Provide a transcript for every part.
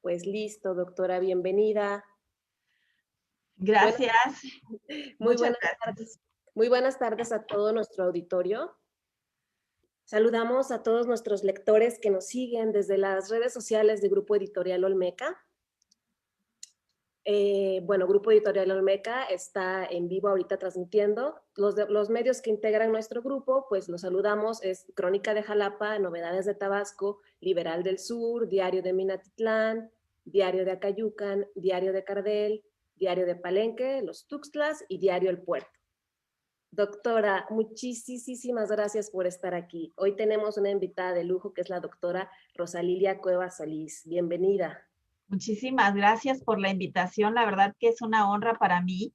Pues listo, doctora, bienvenida. Buenas, Gracias, muy muchas buenas gracias. tardes. Muy buenas tardes a todo nuestro auditorio. Saludamos a todos nuestros lectores que nos siguen desde las redes sociales de Grupo Editorial Olmeca. Bueno, Grupo Editorial Olmeca está en vivo ahorita transmitiendo. Los medios que integran nuestro grupo, pues los saludamos, es Crónica de Jalapa, Novedades de Tabasco, Liberal del Sur, Diario de Minatitlán, Diario de Acayucan, Diario de Cardel, Diario de Palenque, Los Tuxtlas y Diario El Puerto. Doctora, muchísimas gracias por estar aquí. Hoy tenemos una invitada de lujo que es la doctora Rosalilia Cuevas Solís. Bienvenida. Muchísimas gracias por la invitación. La verdad que es una honra para mí,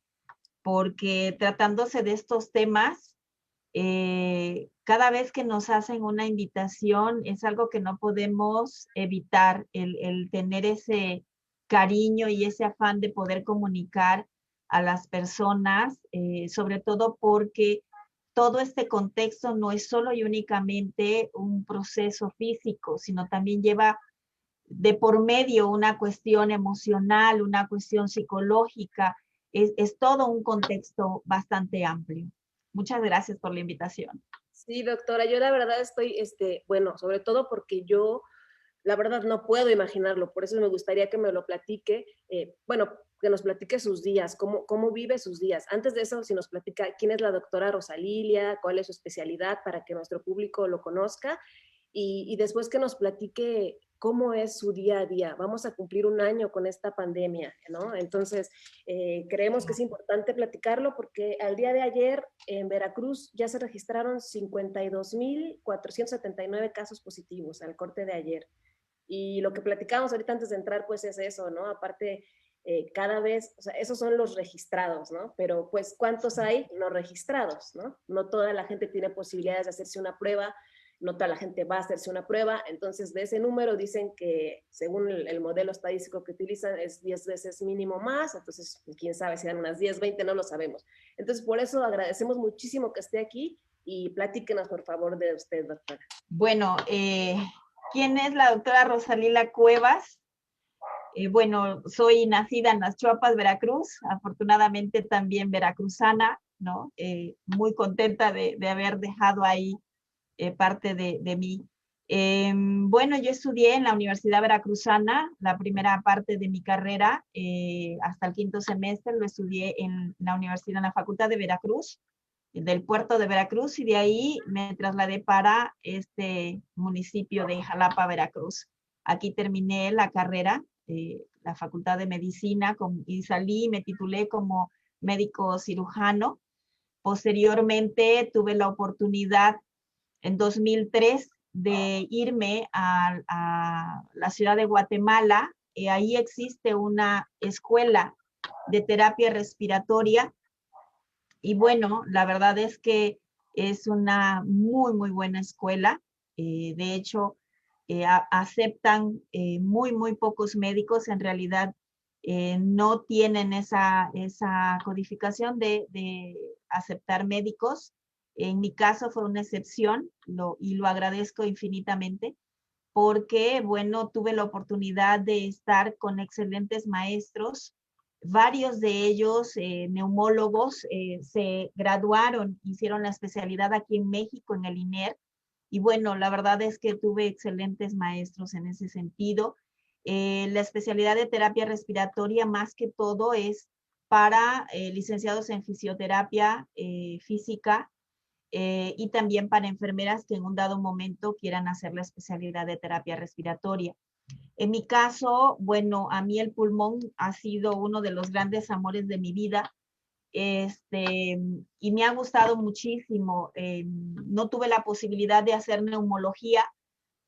porque tratándose de estos temas, cada vez que nos hacen una invitación es algo que no podemos evitar, el tener ese cariño y ese afán de poder comunicar a las personas, sobre todo porque todo este contexto no es solo y únicamente un proceso físico, sino también lleva de por medio una cuestión emocional, una cuestión psicológica, es todo un contexto bastante amplio. Muchas gracias por la invitación. Sí, doctora, yo la verdad estoy, bueno, sobre todo porque yo, la verdad no puedo imaginarlo, por eso me gustaría que me lo platique, bueno, que nos platique sus días, cómo vive sus días. Antes de eso, si nos platica quién es la doctora Rosalilia, cuál es su especialidad para que nuestro público lo conozca y después que nos platique cómo es su día a día. Vamos a cumplir un año con esta pandemia, ¿no? Entonces, creemos que es importante platicarlo porque al día de ayer en Veracruz ya se registraron 52,479 casos positivos al corte de ayer. Y lo que platicábamos ahorita antes de entrar, pues es eso, ¿no? Aparte, cada vez, o sea, esos son los registrados, ¿no? Pero pues, ¿cuántos hay no registrados, ¿no? No toda la gente tiene posibilidades de hacerse una prueba, no toda la gente va a hacerse una prueba, entonces de ese número dicen que según el modelo estadístico que utilizan es 10 veces mínimo más, entonces quién sabe si dan unas 10, 20, no lo sabemos. Entonces por eso agradecemos muchísimo que esté aquí y platíquenos por favor de usted, doctora. Bueno, ¿quién es la doctora Rosalila Cuevas? Bueno, soy nacida en Las Chuapas, Veracruz, afortunadamente también veracruzana, ¿no? Muy contenta de haber dejado ahí parte de mí. Bueno, yo estudié en la Universidad Veracruzana, la primera parte de mi carrera, hasta el quinto semestre lo estudié en la universidad, en la Facultad de Veracruz, del puerto de Veracruz, y de ahí me trasladé para este municipio de Jalapa, Veracruz. Aquí terminé la carrera, la Facultad de Medicina, y salí y me titulé como médico cirujano. Posteriormente tuve la oportunidad en 2003 de irme a la ciudad de Guatemala. Ahí existe una escuela de terapia respiratoria y bueno, la verdad es que es una muy buena escuela. De hecho, aceptan muy pocos médicos. En realidad, no tienen esa codificación de aceptar médicos. En mi caso fue una excepción y lo agradezco infinitamente porque, bueno, tuve la oportunidad de estar con excelentes maestros, varios de ellos neumólogos, se graduaron, hicieron la especialidad aquí en México, en el INER, y bueno, la verdad es que tuve excelentes maestros en ese sentido. La especialidad de terapia respiratoria, más que todo, es para licenciados en fisioterapia física, y también para enfermeras que en un dado momento quieran hacer la especialidad de terapia respiratoria. En mi caso, bueno, a mí el pulmón ha sido uno de los grandes amores de mi vida, y me ha gustado muchísimo. No tuve la posibilidad de hacer neumología,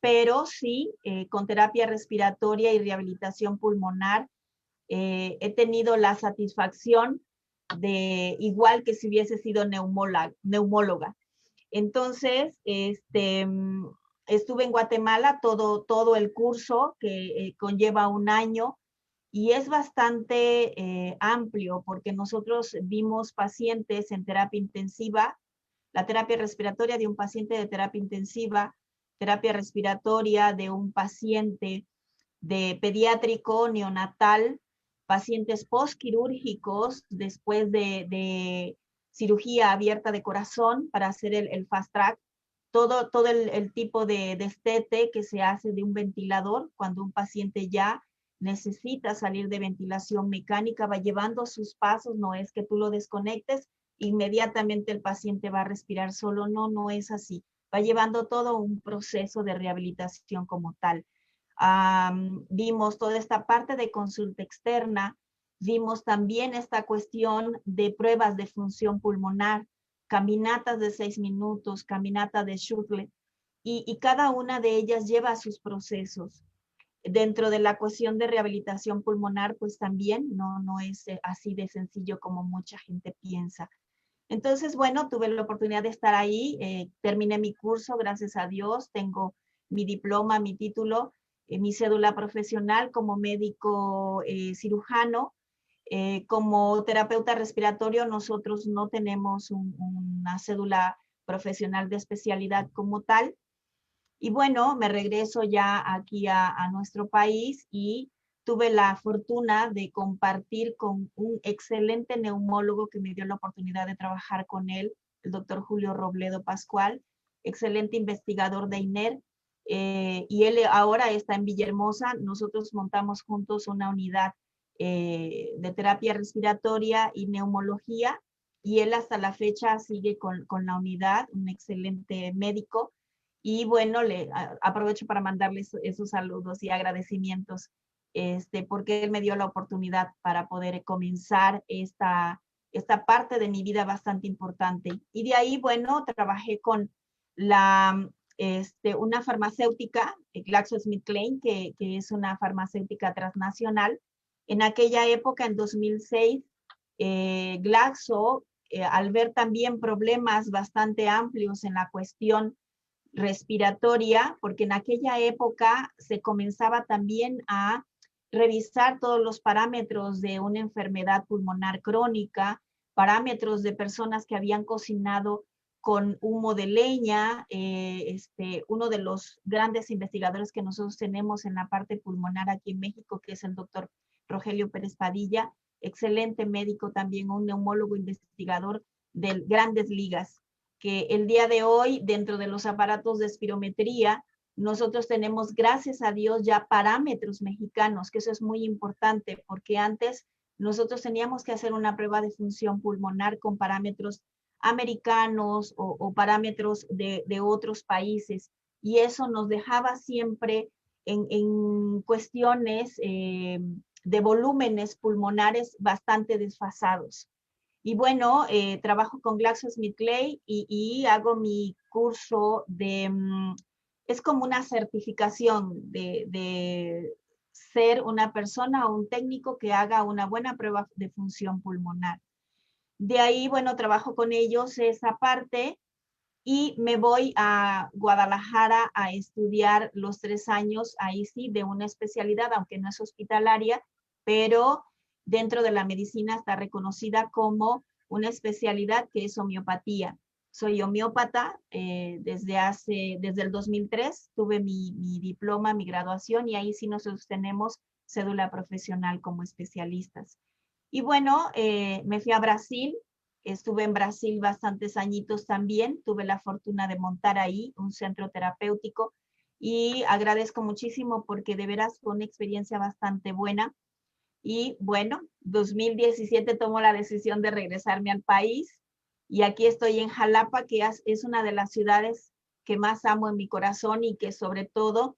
pero sí, con terapia respiratoria y rehabilitación pulmonar, he tenido la satisfacción de, igual que si hubiese sido neumóloga. Entonces, estuve en Guatemala todo el curso que conlleva un año y es bastante amplio porque nosotros vimos pacientes en terapia intensiva, la terapia respiratoria de un paciente de terapia intensiva, terapia respiratoria de un paciente de pediátrico, neonatal, pacientes postquirúrgicos después de cirugía abierta de corazón para hacer el fast track, todo el tipo de destete que se hace de un ventilador cuando un paciente ya necesita salir de ventilación mecánica, va llevando sus pasos, no es que tú lo desconectes, inmediatamente el paciente va a respirar solo, no, no es así, va llevando todo un proceso de rehabilitación como tal. Vimos toda esta parte de consulta externa, vimos también esta cuestión de pruebas de función pulmonar, caminatas de 6 minutos, caminata de shuttle, y cada una de ellas lleva sus procesos. Dentro de la cuestión de rehabilitación pulmonar, pues también no es así de sencillo como mucha gente piensa. Entonces, bueno, tuve la oportunidad de estar ahí, terminé mi curso, gracias a Dios, tengo mi diploma, mi título, mi cédula profesional como médico cirujano. Como terapeuta respiratorio, nosotros no tenemos una cédula profesional de especialidad como tal. Y bueno, me regreso ya aquí a nuestro país y tuve la fortuna de compartir con un excelente neumólogo que me dio la oportunidad de trabajar con él, el doctor Julio Robledo Pascual, excelente investigador de INER, y él ahora está en Villahermosa. Nosotros montamos juntos una unidad de terapia respiratoria y neumología, y él hasta la fecha sigue con la unidad, un excelente médico. Y bueno, aprovecho para mandarles esos saludos y agradecimientos, porque él me dio la oportunidad para poder comenzar esta parte de mi vida bastante importante. Y de ahí, bueno, trabajé con una farmacéutica, GlaxoSmithKline, que es una farmacéutica transnacional. En aquella época, en 2006, Glaxo, al ver también problemas bastante amplios en la cuestión respiratoria, porque en aquella época se comenzaba también a revisar todos los parámetros de una enfermedad pulmonar crónica, parámetros de personas que habían cocinado con humo de leña. Uno de los grandes investigadores que nosotros tenemos en la parte pulmonar aquí en México, que es el doctor Rogelio Pérez Padilla, excelente médico también, un neumólogo investigador de grandes ligas, que el día de hoy, dentro de los aparatos de espirometría, nosotros tenemos, gracias a Dios, ya parámetros mexicanos, que eso es muy importante, porque antes nosotros teníamos que hacer una prueba de función pulmonar con parámetros americanos o parámetros de otros países, y eso nos dejaba siempre en cuestiones de volúmenes pulmonares bastante desfasados. Y bueno, trabajo con GlaxoSmithKline y hago mi curso es como una certificación de ser una persona o un técnico que haga una buena prueba de función pulmonar. De ahí, bueno, trabajo con ellos esa parte y me voy a Guadalajara a estudiar los 3 años, ahí sí, de una especialidad, aunque no es hospitalaria, pero dentro de la medicina está reconocida como una especialidad que es homeopatía. Soy homeópata desde el 2003, tuve mi diploma, mi graduación, y ahí sí nosotros tenemos cédula profesional como especialistas. Y bueno, me fui a Brasil. Estuve en Brasil bastantes añitos también, tuve la fortuna de montar ahí un centro terapéutico y agradezco muchísimo porque de veras fue una experiencia bastante buena. Y bueno, 2017 tomo la decisión de regresarme al país y aquí estoy en Jalapa, que es una de las ciudades que más amo en mi corazón y que sobre todo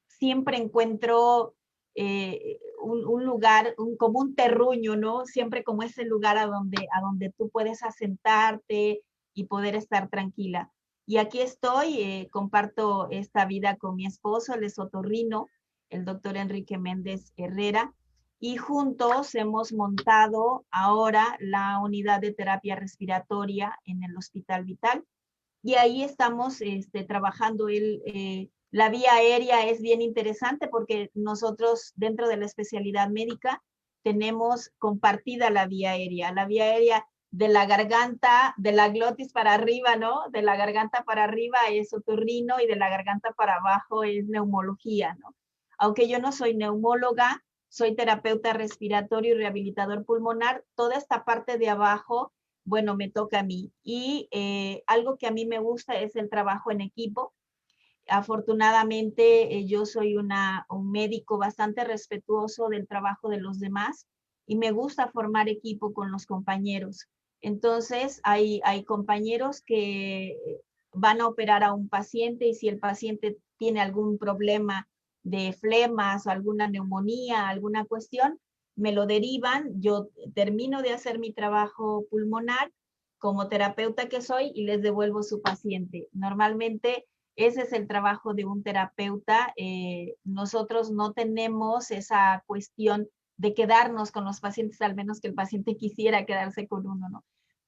siempre encuentro un lugar, como un terruño, ¿no? Siempre como ese lugar a donde tú puedes asentarte y poder estar tranquila. Y aquí estoy, comparto esta vida con mi esposo, él es otorrino, el doctor Enrique Méndez Herrera, y juntos hemos montado ahora la unidad de terapia respiratoria en el Hospital Vital. Y ahí estamos trabajando. La vía aérea es bien interesante porque nosotros dentro de la especialidad médica tenemos compartida la vía aérea de la garganta, de la glotis para arriba, ¿no? De la garganta para arriba es otorrino y de la garganta para abajo es neumología, ¿no? Aunque yo no soy neumóloga, soy terapeuta respiratorio y rehabilitador pulmonar, toda esta parte de abajo, bueno, me toca a mí. Y algo que a mí me gusta es el trabajo en equipo. Afortunadamente, yo soy un médico bastante respetuoso del trabajo de los demás y me gusta formar equipo con los compañeros. Entonces, hay compañeros que van a operar a un paciente y si el paciente tiene algún problema de flemas o alguna neumonía, alguna cuestión, me lo derivan, yo termino de hacer mi trabajo pulmonar como terapeuta que soy y les devuelvo su paciente. Normalmente ese es el trabajo de un terapeuta. Nosotros no tenemos esa cuestión de quedarnos con los pacientes, al menos que el paciente quisiera quedarse con uno, ¿no?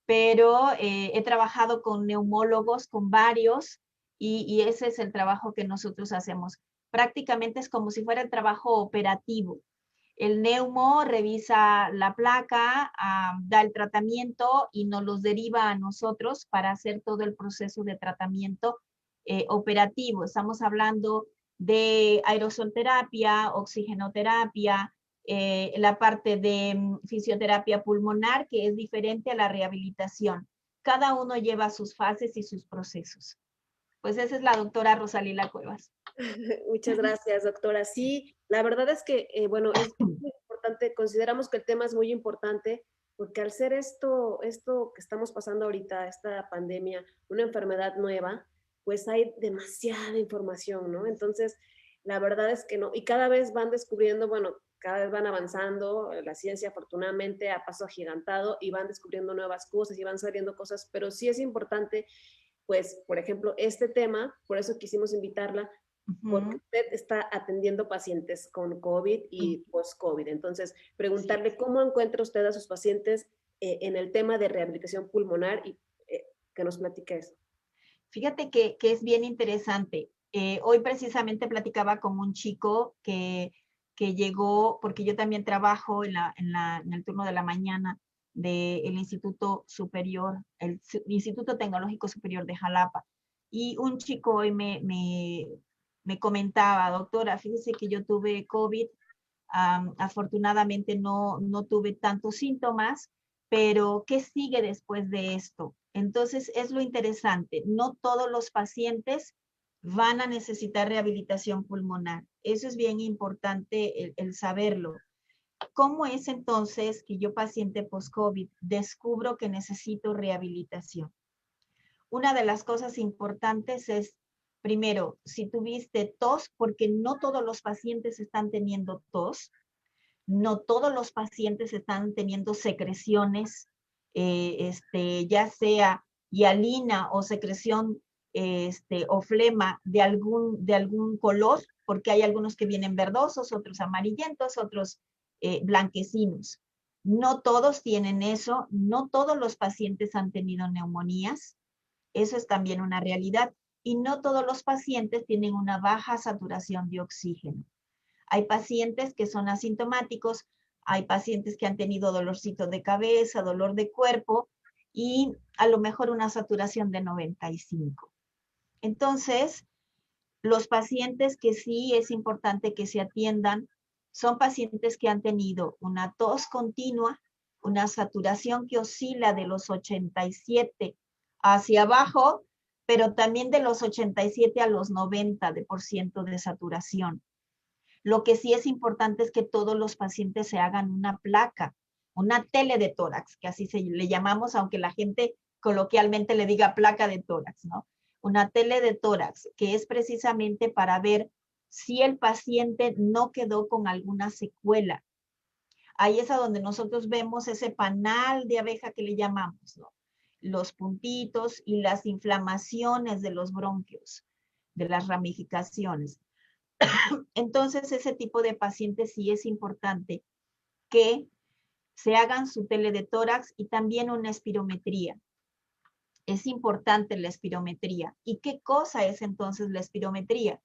Pero he trabajado con neumólogos, con varios, y ese es el trabajo que nosotros hacemos. Prácticamente es como si fuera el trabajo operativo. El neumo revisa la placa, da el tratamiento y nos los deriva a nosotros para hacer todo el proceso de tratamiento operativo. Estamos hablando de aerosolterapia, oxigenoterapia, la parte de fisioterapia pulmonar, que es diferente a la rehabilitación. Cada uno lleva sus fases y sus procesos. Pues esa es la doctora Rosalila Cuevas. Muchas gracias, doctora. Sí, la verdad es que, bueno, es muy importante, consideramos que el tema es muy importante, porque al ser esto que estamos pasando ahorita, esta pandemia, una enfermedad nueva, pues hay demasiada información, ¿no? Entonces, la verdad es que no, y cada vez van descubriendo, bueno, cada vez van avanzando, la ciencia afortunadamente a paso agigantado y van descubriendo nuevas cosas y van saliendo cosas, pero sí es importante, pues, por ejemplo, este tema, por eso quisimos invitarla, porque usted está atendiendo pacientes con COVID y post-COVID. Entonces, preguntarle Sí. cómo encuentra usted a sus pacientes en el tema de rehabilitación pulmonar y que nos platique eso. Fíjate que es bien interesante. Hoy precisamente platicaba con un chico que llegó, porque yo también trabajo en el turno de la mañana del Instituto Superior, el Instituto Tecnológico Superior de Jalapa. Y un chico hoy me comentaba, doctora, fíjese que yo tuve COVID, afortunadamente no tuve tantos síntomas, pero ¿qué sigue después de esto? Entonces, es lo interesante, no todos los pacientes van a necesitar rehabilitación pulmonar. Eso es bien importante el saberlo. ¿Cómo es entonces que yo, paciente post-COVID, descubro que necesito rehabilitación? Una de las cosas importantes es, primero, si tuviste tos, porque no todos los pacientes están teniendo tos, no todos los pacientes están teniendo secreciones, ya sea hialina o secreción o flema de algún color, porque hay algunos que vienen verdosos, otros amarillentos, otros blanquecinos. No todos tienen eso, no todos los pacientes han tenido neumonías, eso es también una realidad, y no todos los pacientes tienen una baja saturación de oxígeno. Hay pacientes que son asintomáticos, hay pacientes que han tenido dolorcito de cabeza, dolor de cuerpo y a lo mejor una saturación de 95. Entonces, los pacientes que sí es importante que se atiendan son pacientes que han tenido una tos continua, una saturación que oscila de los 87 hacia abajo, pero también de los 87 a los 90% de saturación. Lo que sí es importante es que todos los pacientes se hagan una placa, una tele de tórax, que así le llamamos, aunque la gente coloquialmente le diga placa de tórax, ¿no? Una tele de tórax, que es precisamente para ver si el paciente no quedó con alguna secuela. Ahí es a donde nosotros vemos ese panal de abeja que le llamamos, ¿no? Los puntitos y las inflamaciones de los bronquios, de las ramificaciones. Entonces, ese tipo de pacientes sí es importante que se hagan su tele de tórax y también una espirometría. Es importante la espirometría. ¿Y qué cosa es entonces la espirometría?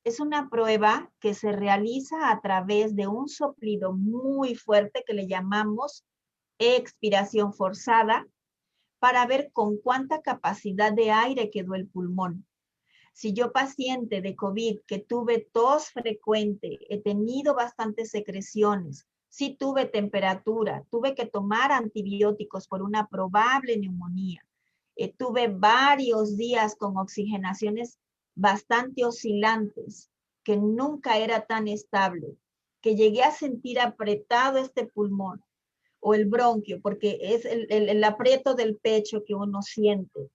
Es una prueba que se realiza a través de un soplido muy fuerte que le llamamos expiración forzada para ver con cuánta capacidad de aire quedó el pulmón. Si yo paciente de COVID que tuve tos frecuente, he tenido bastantes secreciones, sí tuve temperatura, tuve que tomar antibióticos por una probable neumonía, tuve varios días con oxigenaciones bastante oscilantes, que nunca era tan estable, que llegué a sentir apretado este pulmón o el bronquio, porque es el aprieto del pecho que uno siente,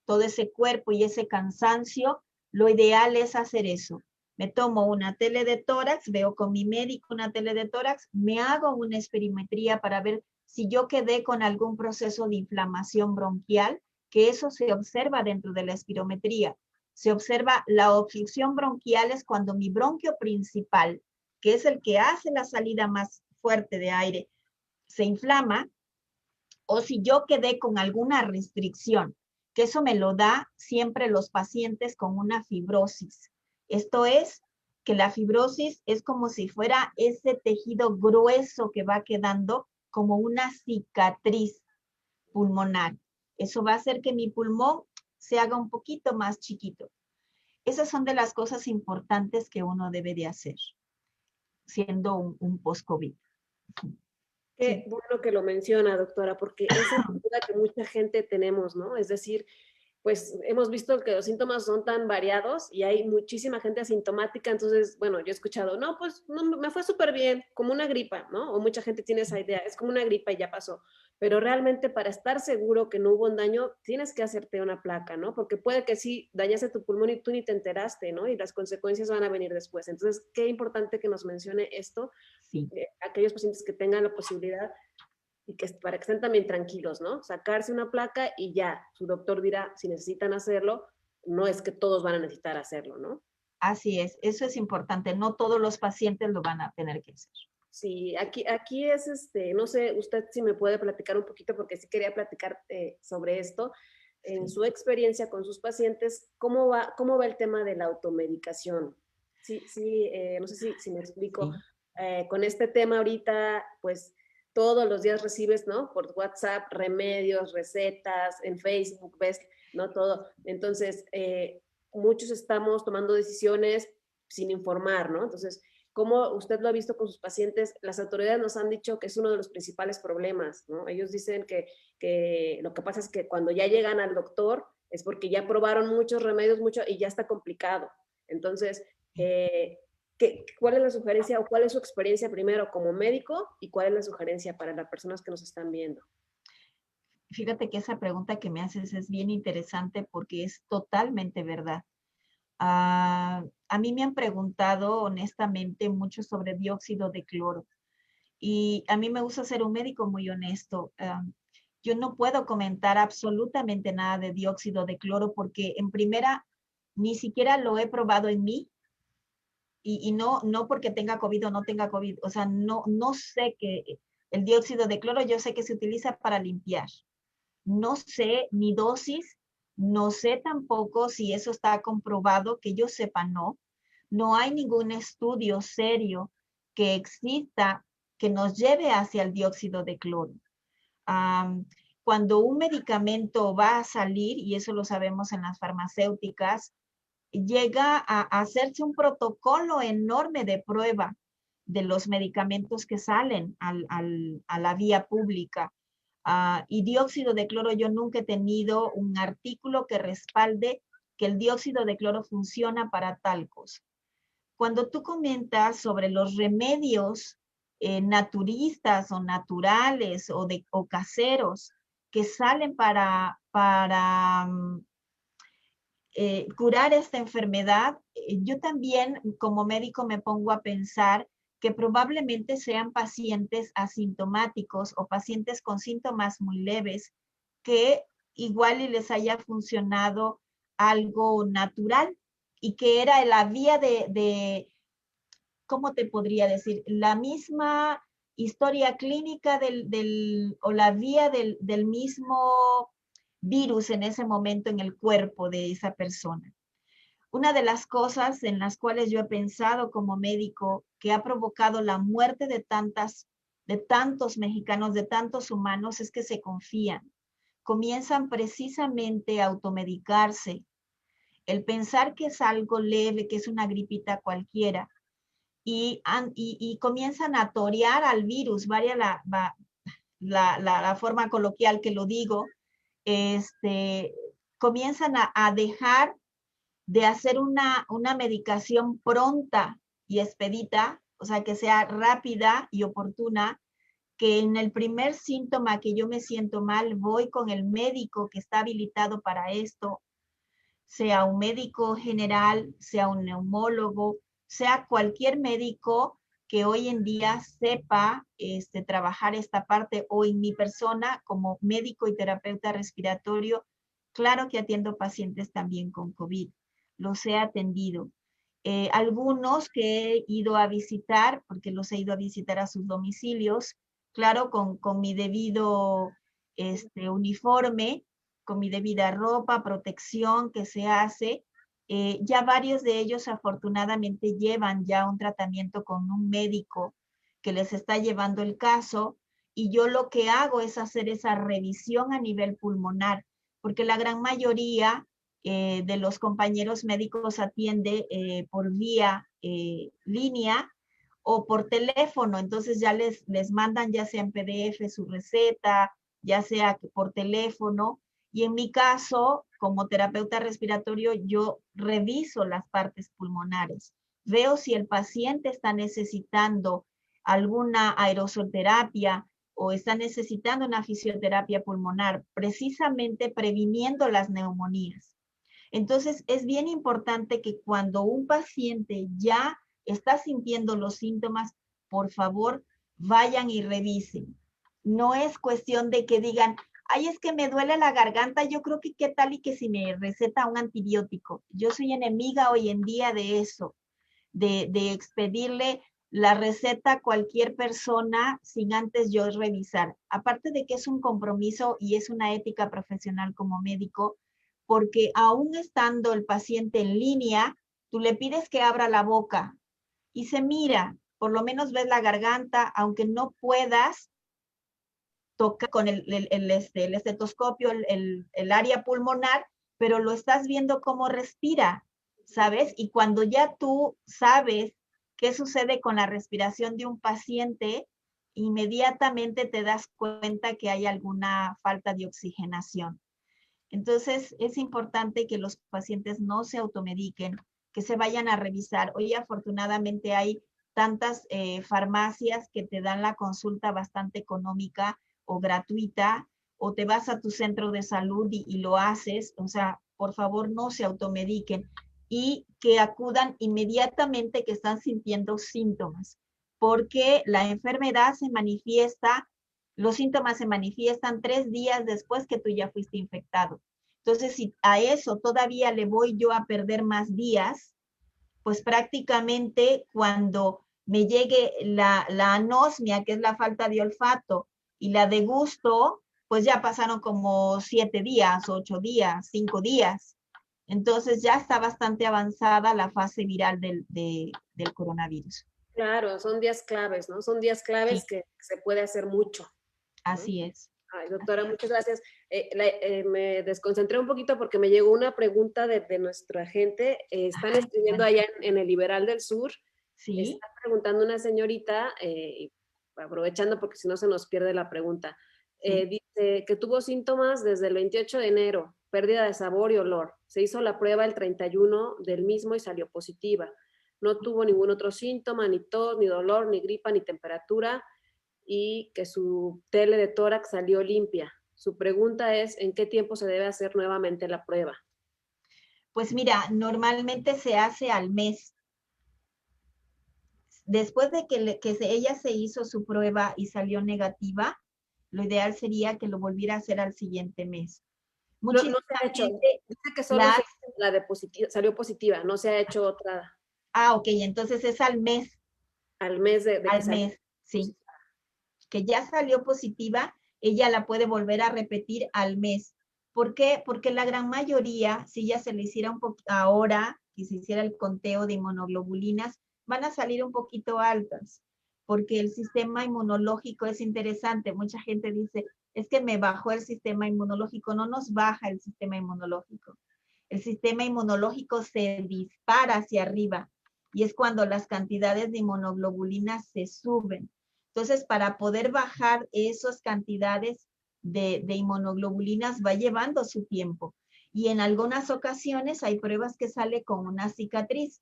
todo ese cuerpo y ese cansancio. Lo ideal es hacer eso. Me tomo una tele de tórax, veo con mi médico una tele de tórax, me hago una espirometría para ver si yo quedé con algún proceso de inflamación bronquial, que eso se observa dentro de la espirometría. Se observa la obstrucción bronquial es cuando mi bronquio principal, que es el que hace la salida más fuerte de aire, se inflama, o si yo quedé con alguna restricción, que eso me lo da siempre los pacientes con una fibrosis. Esto es que la fibrosis es como si fuera ese tejido grueso que va quedando como una cicatriz pulmonar. Eso va a hacer que mi pulmón se haga un poquito más chiquito. Esas son de las cosas importantes que uno debe de hacer, siendo un post-COVID. Qué Sí. bueno que lo menciona, doctora, porque esa es la duda que mucha gente tenemos, ¿no? Es decir, pues hemos visto que los síntomas son tan variados y hay muchísima gente asintomática, entonces, bueno, yo he escuchado, no, pues no, me fue súper bien, como una gripa, ¿no? O mucha gente tiene esa idea, es como una gripa y ya pasó, pero realmente para estar seguro que no hubo un daño, tienes que hacerte una placa, ¿no? Porque puede que sí dañaste tu pulmón y tú ni te enteraste, ¿no? Y las consecuencias van a venir después. Entonces, qué importante que nos mencione esto, Sí. aquellos pacientes que tengan la posibilidad y que para que estén también tranquilos, ¿no? Sacarse una placa y ya, su doctor dirá si necesitan hacerlo, no es que todos van a necesitar hacerlo, ¿no? Así es, eso es importante, no todos los pacientes lo van a tener que hacer. Sí, aquí es, no sé, usted si me puede platicar un poquito, porque sí quería platicar sobre esto, en Sí. su experiencia con sus pacientes, cómo va el tema de la automedicación? Sí, sí, no sé si me explico. Sí. Con este tema ahorita, pues todos los días recibes, ¿no? Por WhatsApp, remedios, recetas, en Facebook, ves, ¿no? Todo. Entonces, muchos estamos tomando decisiones sin informar, ¿no? Entonces, ¿cómo usted lo ha visto con sus pacientes? Las autoridades nos han dicho que es uno de los principales problemas, ¿no? Ellos dicen que lo que pasa es que cuando ya llegan al doctor es porque ya probaron muchos remedios, mucho, y ya está complicado. Entonces, ¿cuál es la sugerencia o cuál es su experiencia primero como médico y cuál es la sugerencia para las personas que nos están viendo? Fíjate que esa pregunta que me haces es bien interesante porque es totalmente verdad. A mí me han preguntado honestamente mucho sobre dióxido de cloro y a mí me gusta ser un médico muy honesto. Yo no puedo comentar absolutamente nada de dióxido de cloro porque en primera ni siquiera lo he probado en mí y no porque tenga COVID o no tenga COVID. O sea, no sé que el dióxido de cloro yo sé que se utiliza para limpiar. No sé ni dosis, no sé tampoco si eso está comprobado, que yo sepa, no. No hay ningún estudio serio que exista que nos lleve hacia el dióxido de cloro. Um, Cuando un medicamento va a salir, y eso lo sabemos en las farmacéuticas, llega a hacerse un protocolo enorme de prueba de los medicamentos que salen a la vía pública. Y dióxido de cloro, yo nunca he tenido un artículo que respalde que el dióxido de cloro funciona para tal cosa. Cuando tú comentas sobre los remedios naturistas o naturales o caseros que salen para curar esta enfermedad, yo también como médico me pongo a pensar que probablemente sean pacientes asintomáticos o pacientes con síntomas muy leves que igual y les haya funcionado algo natural y que era la vía ¿cómo te podría decir? La misma historia clínica o la vía del mismo virus en ese momento en el cuerpo de esa persona. Una de las cosas en las cuales yo he pensado como médico que ha provocado la muerte de tantos mexicanos, de tantos humanos, es que se confían. Comienzan precisamente a automedicarse El pensar que es algo leve, que es una gripita cualquiera, y comienzan a torear al virus, vaya la forma coloquial que lo digo, comienzan a dejar de hacer una medicación pronta y expedita, o sea, que sea rápida y oportuna, que en el primer síntoma que yo me siento mal, voy con el médico que está habilitado para esto, sea un médico general, sea un neumólogo, sea cualquier médico que hoy en día sepa trabajar esta parte, o en mi persona como médico y terapeuta respiratorio, claro que atiendo pacientes también con COVID, los he atendido. Algunos que he ido a visitar, porque los he ido a visitar a sus domicilios, claro, con mi debido uniforme, con mi debida ropa, protección que se hace. Ya varios de ellos afortunadamente llevan ya un tratamiento con un médico que les está llevando el caso, y yo lo que hago es hacer esa revisión a nivel pulmonar, porque la gran mayoría de los compañeros médicos atiende por vía línea o por teléfono, entonces ya les mandan ya sea en PDF su receta, ya sea por teléfono, y en mi caso, como terapeuta respiratorio, yo reviso las partes pulmonares, veo si el paciente está necesitando alguna aerosolterapia o está necesitando una fisioterapia pulmonar, precisamente previniendo las neumonías. Entonces, es bien importante que cuando un paciente ya está sintiendo los síntomas, por favor, vayan y revisen. No es cuestión de que digan, ay, es que me duele la garganta, yo creo que qué tal y que si me receta un antibiótico. Yo soy enemiga hoy en día de eso, de expedirle la receta a cualquier persona sin antes yo revisar. Aparte de que es un compromiso y es una ética profesional como médico, porque aún estando el paciente en línea, tú le pides que abra la boca y se mira, por lo menos ves la garganta, aunque no puedas tocar con el estetoscopio, el área pulmonar, pero lo estás viendo cómo respira, ¿sabes? Y cuando ya tú sabes qué sucede con la respiración de un paciente, inmediatamente te das cuenta que hay alguna falta de oxigenación. Entonces, es importante que los pacientes no se automediquen, que se vayan a revisar. Hoy afortunadamente hay tantas farmacias que te dan la consulta bastante económica o gratuita, o te vas a tu centro de salud y lo haces. O sea, por favor, no se automediquen y que acudan inmediatamente que están sintiendo síntomas, porque la enfermedad se manifiesta, los síntomas se manifiestan 3 días después que tú ya fuiste infectado. Entonces, si a eso todavía le voy yo a perder más días, pues prácticamente cuando me llegue la anosmia, que es la falta de olfato, y la de gusto, pues ya pasaron como 7 días, 8 días, 5 días. Entonces ya está bastante avanzada la fase viral del coronavirus. Claro, son días claves, ¿no? Son días claves Sí, que se puede hacer mucho, ¿no? así es. Ay, doctora, muchas gracias. Me desconcentré un poquito porque me llegó una pregunta de nuestra gente. Están Ay, escribiendo allá en el Liberal del Sur. sí, Está preguntando una señorita, aprovechando porque si no se nos pierde la pregunta. sí. Dice que tuvo síntomas desde el 28 de enero, pérdida de sabor y olor. Se hizo la prueba el 31 del mismo y salió positiva. No tuvo ningún otro síntoma, ni tos, ni dolor, ni gripa, ni temperatura, y que su tele de tórax salió limpia. Su pregunta es, ¿en qué tiempo se debe hacer nuevamente la prueba? Pues mira, normalmente se hace al mes. Después de ella se hizo su prueba y salió negativa, lo ideal sería que lo volviera a hacer al siguiente mes. No, no Muchísima se ha hecho. gente Dice que solo las, se hizo la de positiva, salió positiva, no se ha hecho otra ok, entonces es al mes de que al salió mes, sí, positiva. que ya salió positiva, ella la puede volver a repetir al mes. ¿Por qué? Porque la gran mayoría, si ya se le hiciera un poco ahora, que se hiciera el conteo de inmunoglobulinas, van a salir un poquito altas, porque el sistema inmunológico es interesante. Mucha gente dice, es que me bajó el sistema inmunológico. No nos baja el sistema inmunológico. el sistema inmunológico se dispara hacia arriba y es cuando las cantidades de inmunoglobulinas se suben. Entonces, para poder bajar esas cantidades de inmunoglobulinas va llevando su tiempo. Y en algunas ocasiones hay pruebas que sale con una cicatriz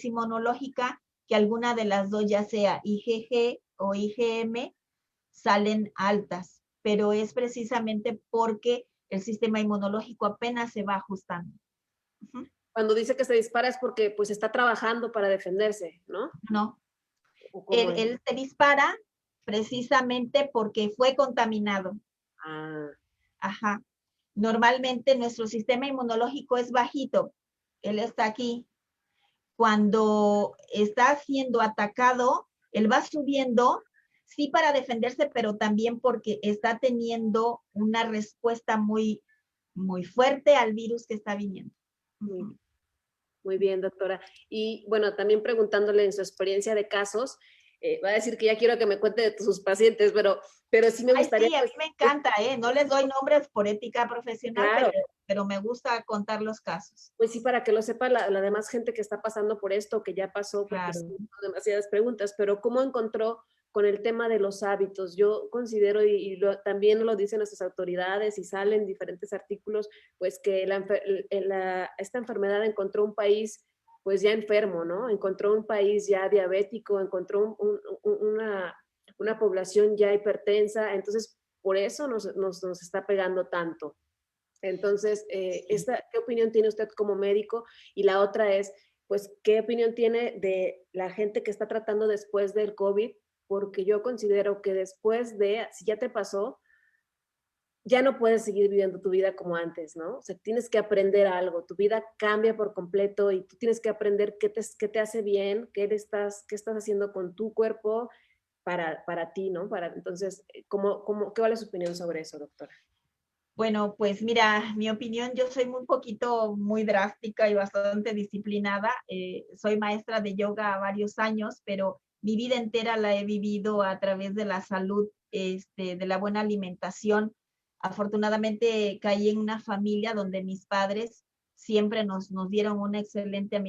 inmunológica, que alguna de las dos, ya sea IgG o IgM, salen altas, pero es precisamente porque el sistema inmunológico apenas se va ajustando. Cuando dice que se dispara es porque pues está trabajando para defenderse, ¿no? No, ¿Cómo es? él se dispara precisamente porque fue contaminado. Ah. Ajá. Normalmente nuestro sistema inmunológico es bajito. Él está aquí. Cuando está siendo atacado, él va subiendo, sí para defenderse, pero también porque está teniendo una respuesta muy, muy fuerte al virus que está viniendo. Muy, muy bien, doctora. Y bueno, también preguntándole en su experiencia de casos, va a decir que ya quiero que me cuente de sus pacientes, pero sí me Ay, gustaría... sí, a mí me encanta, ¿eh? No les doy nombres por ética profesional, Claro, pero me gusta contar los casos. pues sí, para que lo sepa la demás gente que está pasando por esto, que ya pasó, porque sí, Claro. son demasiadas preguntas, pero ¿cómo encontró con el tema de los hábitos? Yo considero, también lo dicen nuestras autoridades y salen diferentes artículos, pues que esta enfermedad encontró un país pues ya enfermo, ¿no? Encontró un país ya diabético, encontró una población ya hipertensa, entonces por eso nos está pegando tanto. Entonces, ¿qué opinión tiene usted como médico? Y la otra es, pues, ¿qué opinión tiene de la gente que está tratando después del COVID? Porque yo considero que después de, si ya te pasó, ya no puedes seguir viviendo tu vida como antes, ¿no? O sea, tienes que aprender algo, tu vida cambia por completo y tú tienes que aprender qué te hace bien, qué estás haciendo con tu cuerpo para ti, ¿no? Entonces, ¿qué vale su opinión sobre eso, doctora? Bueno, pues mira, mi opinión, yo soy muy poquito, muy drástica y bastante disciplinada. Soy maestra de yoga varios años, pero mi vida entera la he vivido a través de la salud, de la buena alimentación. Afortunadamente caí en una familia donde mis padres siempre nos dieron una excelente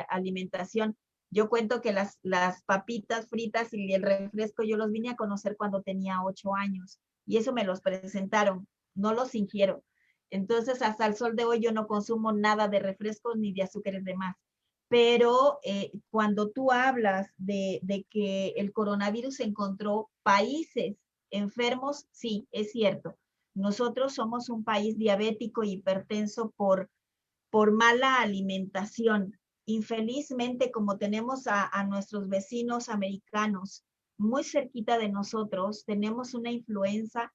alimentación. Yo cuento que las papitas fritas y el refresco yo los vine a conocer cuando tenía 8 años y eso me los presentaron, no los ingiero. Entonces, hasta el sol de hoy yo no consumo nada de refrescos ni de azúcares de más. Pero cuando tú hablas de que el coronavirus encontró países enfermos, sí, es cierto. Nosotros somos un país diabético y hipertenso por mala alimentación. Infelizmente, como tenemos a nuestros vecinos americanos muy cerquita de nosotros, tenemos una influencia,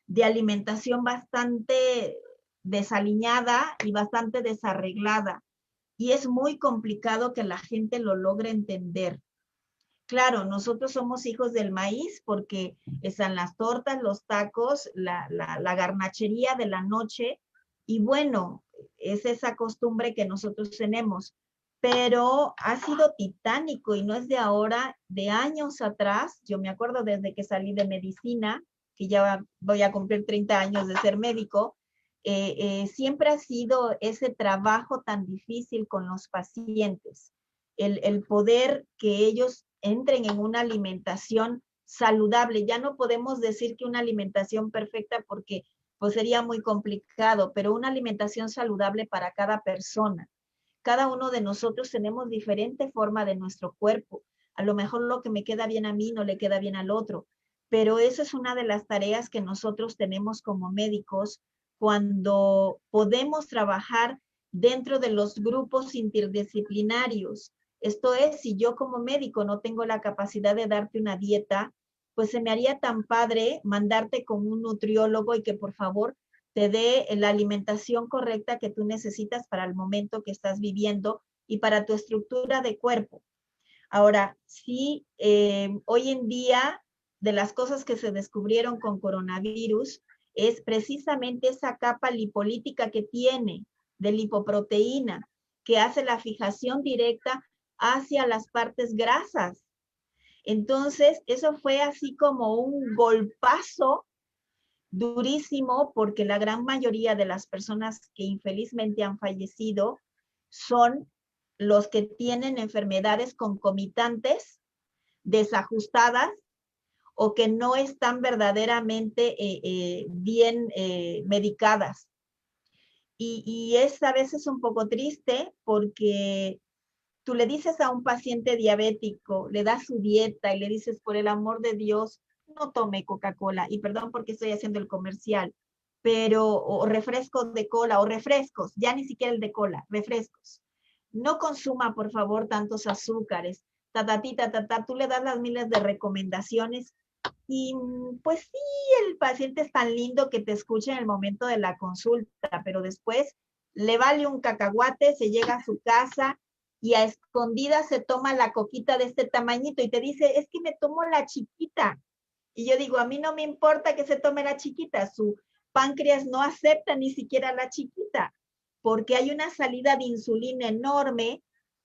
de alimentación bastante desaliñada y bastante desarreglada. Y es muy complicado que la gente lo logre entender. Claro, nosotros somos hijos del maíz porque están las tortas, los tacos, la garnachería de la noche y bueno, es esa costumbre que nosotros tenemos, pero ha sido titánico y no es de ahora, de años atrás. Yo me acuerdo desde que salí de medicina, que ya voy a cumplir 30 años de ser médico, siempre ha sido ese trabajo tan difícil con los pacientes, el poder que ellos entren en una alimentación saludable. Ya no podemos decir que una alimentación perfecta porque pues sería muy complicado, pero una alimentación saludable para cada persona. Cada uno de nosotros tenemos diferente forma de nuestro cuerpo. A lo mejor lo que me queda bien a mí no le queda bien al otro, pero eso es una de las tareas que nosotros tenemos como médicos cuando podemos trabajar dentro de los grupos interdisciplinarios. Esto es, si yo como médico no tengo la capacidad de darte una dieta, pues se me haría tan padre mandarte con un nutriólogo y que por favor te dé la alimentación correcta que tú necesitas para el momento que estás viviendo y para tu estructura de cuerpo. Ahora, sí, hoy en día, de las cosas que se descubrieron con coronavirus, es precisamente esa capa lipolítica que tiene de lipoproteína, que hace la fijación directa hacia las partes grasas. Entonces, eso fue así como un golpazo durísimo porque la gran mayoría de las personas que infelizmente han fallecido son los que tienen enfermedades concomitantes, desajustadas o que no están verdaderamente bien medicadas. Y es a veces un poco triste porque tú le dices a un paciente diabético, le das su dieta y le dices, por el amor de Dios, no tome Coca-Cola. Y perdón porque estoy haciendo el comercial, pero o refrescos de cola o refrescos, ya ni siquiera el de cola, refrescos. No consuma, por favor, tantos azúcares. Tú le das las miles de recomendaciones y pues sí, el paciente es tan lindo que te escucha en el momento de la consulta, pero después le vale un cacahuate, se llega a su casa y a escondidas se toma la coquita de este tamañito y te dice, es que me tomo la chiquita. Y yo digo, a mí no me importa que se tome la chiquita, su páncreas no acepta ni siquiera la chiquita, porque hay una salida de insulina enorme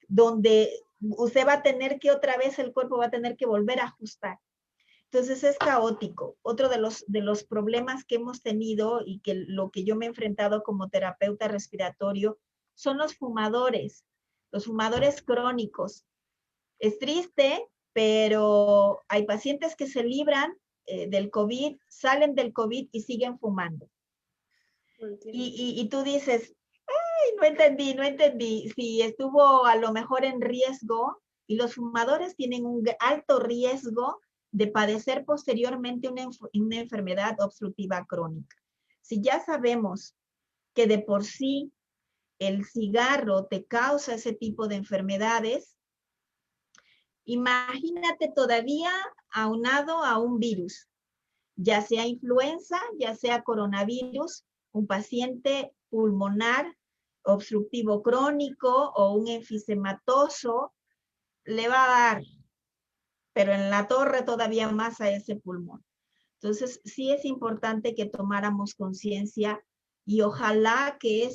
donde usted va a tener que otra vez, el cuerpo va a tener que volver a ajustar. Entonces es caótico. Otro de los problemas que hemos tenido y que lo que yo me he enfrentado como terapeuta respiratorio son los fumadores crónicos. Es triste, pero hay pacientes que se libran del COVID, salen del COVID y siguen fumando. Y tú dices, ay, no entendí. Si estuvo a lo mejor en riesgo y los fumadores tienen un alto riesgo de padecer posteriormente una enfermedad obstructiva crónica. Si ya sabemos que de por sí el cigarro te causa ese tipo de enfermedades, imagínate todavía aunado a un virus, ya sea influenza, ya sea coronavirus, un paciente pulmonar obstructivo crónico o un enfisematoso, le va a dar, pero en la torre todavía más a ese pulmón. Entonces, sí es importante que tomáramos conciencia y ojalá que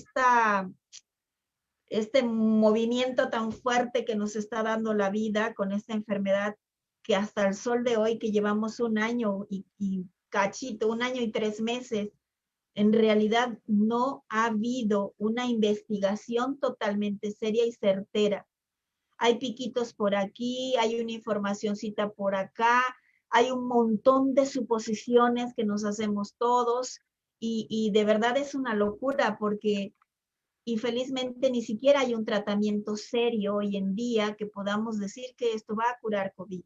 este movimiento tan fuerte que nos está dando la vida con esta enfermedad, que hasta el sol de hoy, que llevamos un año y cachito, un año y 3 meses, en realidad no ha habido una investigación totalmente seria y certera. Hay piquitos por aquí, hay una informacioncita por acá, hay un montón de suposiciones que nos hacemos todos y de verdad es una locura porque infelizmente ni siquiera hay un tratamiento serio hoy en día que podamos decir que esto va a curar COVID.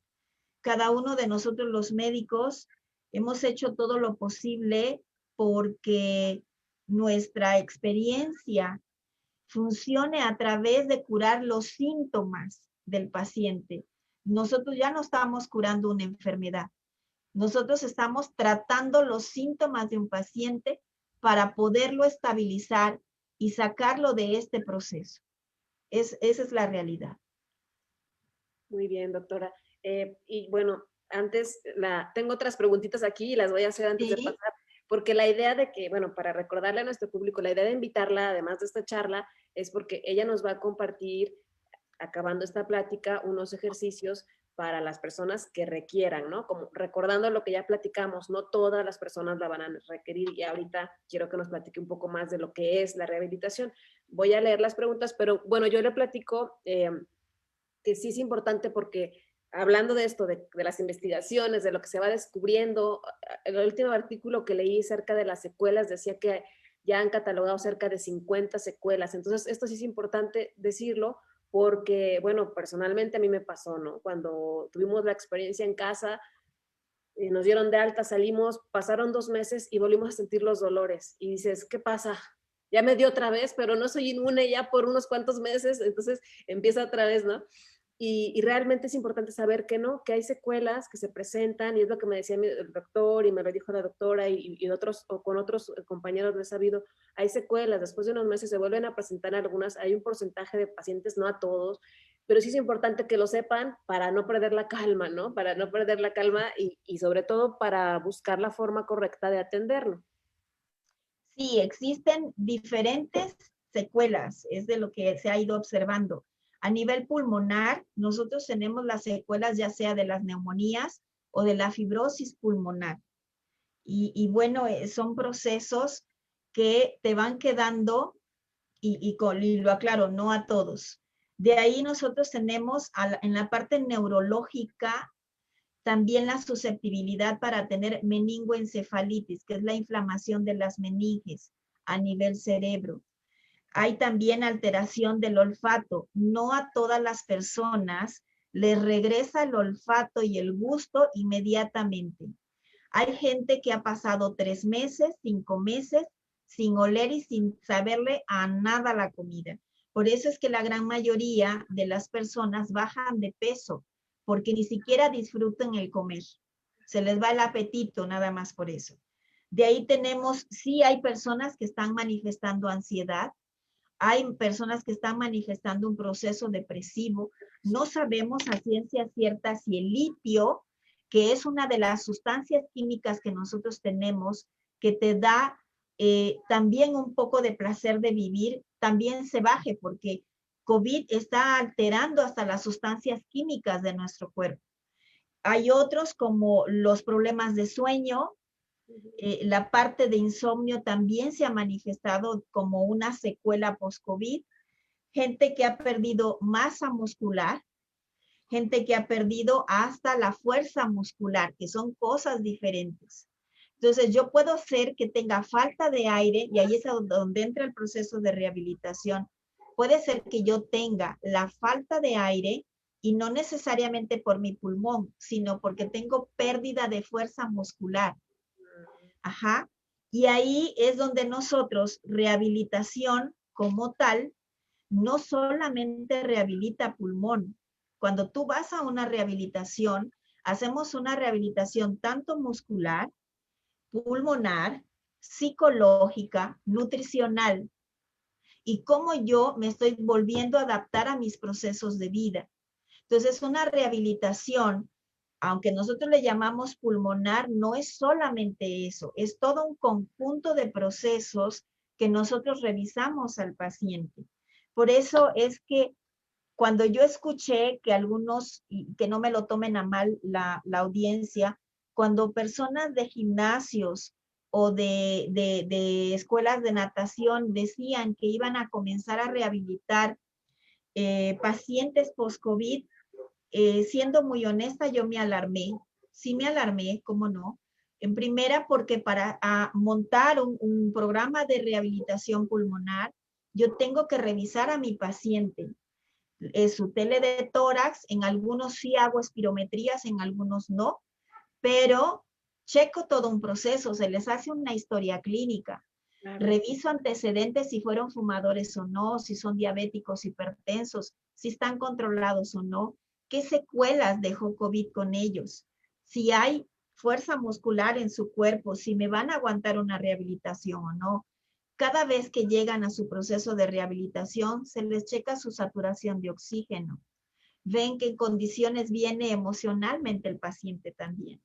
Cada uno de nosotros los médicos hemos hecho todo lo posible porque nuestra experiencia funcione a través de curar los síntomas del paciente. Nosotros ya no estamos curando una enfermedad. Nosotros estamos tratando los síntomas de un paciente para poderlo estabilizar y sacarlo de este proceso. Esa es la realidad. Muy bien, doctora. Y bueno, tengo otras preguntitas aquí y las voy a hacer antes de pasar, porque la idea de que, bueno, para recordarle a nuestro público, la idea de invitarla, además de esta charla, es porque ella nos va a compartir, acabando esta plática, unos ejercicios para las personas que requieran, ¿no? Como recordando lo que ya platicamos, no todas las personas la van a requerir y ahorita quiero que nos platique un poco más de lo que es la rehabilitación. Voy a leer las preguntas, pero bueno, yo le platico que sí es importante porque hablando de esto, de las investigaciones, de lo que se va descubriendo, el último artículo que leí cerca de las secuelas decía que ya han catalogado cerca de 50 secuelas. Entonces, esto sí es importante decirlo porque, bueno, personalmente a mí me pasó, ¿no? Cuando tuvimos la experiencia en casa, nos dieron de alta, salimos, pasaron 2 meses y volvimos a sentir los dolores. Y dices, ¿qué pasa? Ya me dio otra vez, pero no soy inmune ya por unos cuantos meses, entonces empieza otra vez, ¿no? Y realmente es importante saber que no, que hay secuelas que se presentan, y es lo que me decía el doctor, y me lo dijo la doctora, y otros, o con otros compañeros lo he sabido, hay secuelas, después de unos meses se vuelven a presentar algunas, hay un porcentaje de pacientes, no a todos, pero sí es importante que lo sepan para no perder la calma, ¿no? Para no perder la calma y sobre todo para buscar la forma correcta de atenderlo. Sí, existen diferentes secuelas, es de lo que se ha ido observando. A nivel pulmonar, nosotros tenemos las secuelas ya sea de las neumonías o de la fibrosis pulmonar. Y bueno, son procesos que te van quedando, y lo aclaro, no a todos. De ahí nosotros tenemos en la parte neurológica también la susceptibilidad para tener meningoencefalitis, que es la inflamación de las meninges a nivel cerebro. Hay también alteración del olfato. No a todas las personas les regresa el olfato y el gusto inmediatamente. Hay gente que ha pasado 3 meses, 5 meses sin oler y sin saberle a nada la comida. Por eso es que la gran mayoría de las personas bajan de peso, porque ni siquiera disfrutan el comer. Se les va el apetito nada más por eso. De ahí tenemos, sí hay personas que están manifestando ansiedad, hay personas que están manifestando un proceso depresivo. No sabemos a ciencia cierta si el litio, que es una de las sustancias químicas que nosotros tenemos, que te da también un poco de placer de vivir, también se baje, porque COVID está alterando hasta las sustancias químicas de nuestro cuerpo. Hay otros como los problemas de sueño, la parte de insomnio también se ha manifestado como una secuela post-COVID. Gente que ha perdido masa muscular, gente que ha perdido hasta la fuerza muscular, que son cosas diferentes. Entonces, yo puedo ser que tenga falta de aire, y ahí es donde entra el proceso de rehabilitación. Puede ser que yo tenga la falta de aire y no necesariamente por mi pulmón, sino porque tengo pérdida de fuerza muscular. Ajá. Y ahí es donde nosotros, rehabilitación como tal, no solamente rehabilita pulmón. Cuando tú vas a una rehabilitación, hacemos una rehabilitación tanto muscular, pulmonar, psicológica, nutricional, y cómo yo me estoy volviendo a adaptar a mis procesos de vida. Entonces, una rehabilitación, aunque nosotros le llamamos pulmonar, no es solamente eso, es todo un conjunto de procesos que nosotros revisamos al paciente. Por eso es que cuando yo escuché que algunos, y que no me lo tomen a mal la audiencia, cuando personas de gimnasios o de escuelas de natación decían que iban a comenzar a rehabilitar pacientes post-COVID, siendo muy honesta, yo me alarmé. Sí me alarmé, ¿cómo no? En primera, porque para montar un programa de rehabilitación pulmonar, yo tengo que revisar a mi paciente. Su tele de tórax, en algunos sí hago espirometrías, en algunos no, pero checo todo un proceso, se les hace una historia clínica. Claro. Reviso antecedentes si fueron fumadores o no, si son diabéticos, hipertensos, si están controlados o no, qué secuelas dejó COVID con ellos, si hay fuerza muscular en su cuerpo, si me van a aguantar una rehabilitación o no. Cada vez que llegan a su proceso de rehabilitación, se les checa su saturación de oxígeno. Ven que en condiciones viene emocionalmente el paciente también.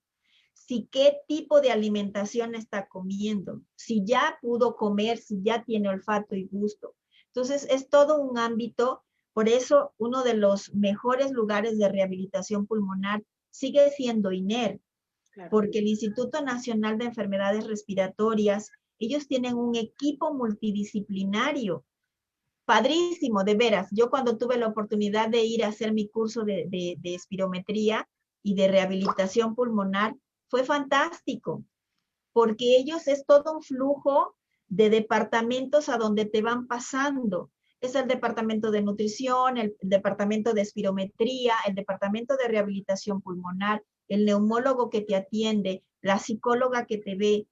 Si qué tipo de alimentación está comiendo, si ya pudo comer, si ya tiene olfato y gusto. Entonces, es todo un ámbito. Por eso, uno de los mejores lugares de rehabilitación pulmonar sigue siendo INER, claro, porque el Instituto Nacional de Enfermedades Respiratorias, ellos tienen un equipo multidisciplinario padrísimo, de veras. Yo cuando tuve la oportunidad de ir a hacer mi curso de espirometría y de rehabilitación pulmonar, fue fantástico, porque ellos es todo un flujo de departamentos a donde te van pasando. Es el departamento de nutrición, el departamento de espirometría, el departamento de rehabilitación pulmonar, el neumólogo que te atiende, la psicóloga que te ve.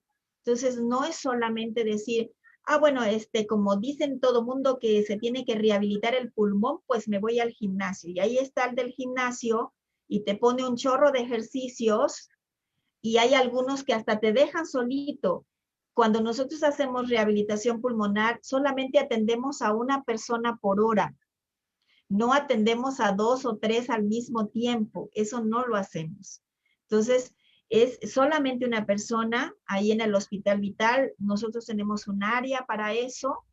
Entonces, no es solamente decir, bueno, como dicen todo mundo que se tiene que rehabilitar el pulmón, pues me voy al gimnasio. Y ahí está el del gimnasio y te pone un chorro de ejercicios, y hay algunos que hasta te dejan solito. Cuando nosotros hacemos rehabilitación pulmonar, solamente atendemos a una persona por hora. No atendemos a 2 o 3 al mismo tiempo. Eso no lo hacemos. Entonces, es solamente una persona ahí en el Hospital Vital. Nosotros tenemos un área para eso.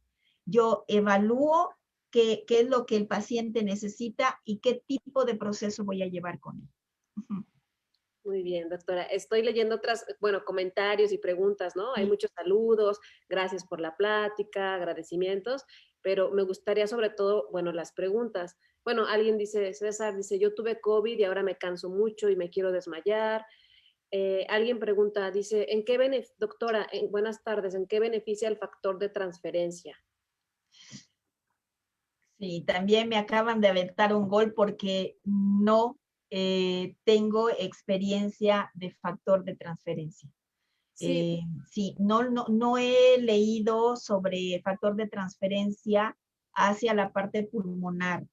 Yo evalúo qué es lo que el paciente necesita y qué tipo de proceso voy a llevar con él. Muy bien, doctora. Estoy leyendo otras, bueno, comentarios y preguntas, ¿no? Hay Sí. muchos saludos, gracias por la plática, agradecimientos, pero me gustaría sobre todo, bueno, las preguntas. Bueno, alguien dice, César, dice, yo tuve COVID y ahora me canso mucho y me quiero desmayar. Alguien pregunta, dice, doctora, buenas tardes, ¿en qué beneficia el factor de transferencia? Sí, también me acaban de aventar un gol porque no tengo experiencia de factor de transferencia. Sí, Sí, no he leído sobre factor de transferencia hacia la parte pulmonar.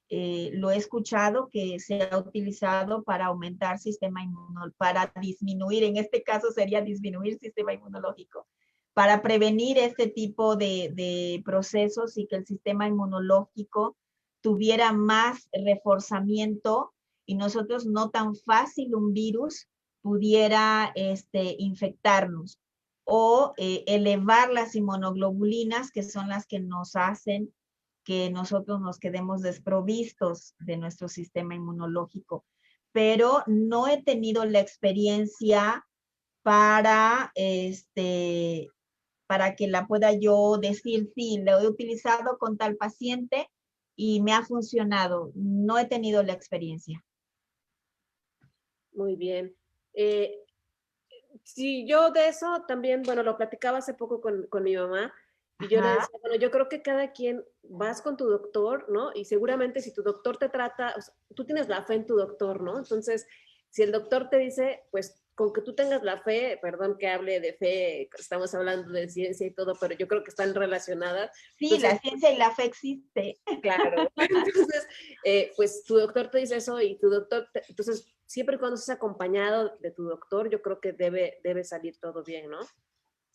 Lo he escuchado que se ha utilizado para aumentar sistema inmunológico, para disminuir, en este caso sería disminuir sistema inmunológico, para prevenir este tipo de procesos y que el sistema inmunológico tuviera más reforzamiento y nosotros no tan fácil un virus pudiera infectarnos o elevar las inmunoglobulinas, que son las que nos hacen que nosotros nos quedemos desprovistos de nuestro sistema inmunológico. Pero no he tenido la experiencia para, para que la pueda yo decir, sí, lo he utilizado con tal paciente y me ha funcionado. No he tenido la experiencia. muy bien. Eh, sí, yo de eso también, bueno, lo platicaba hace poco con mi mamá y yo le Ajá. decía, bueno, yo creo que cada quien vas con tu doctor, ¿no? Y seguramente si tu doctor te trata, o sea, tú tienes la fe en tu doctor, ¿no? Entonces, si el doctor te dice, pues con que tú tengas la fe, perdón que hable de fe, estamos hablando de ciencia y todo, pero yo creo que están relacionadas. Sí, Entonces, la ciencia y la fe existe. claro. Entonces, pues tu doctor te dice eso y tu doctor, entonces, siempre y cuando estés acompañado de tu doctor, yo creo que debe salir todo bien, ¿no?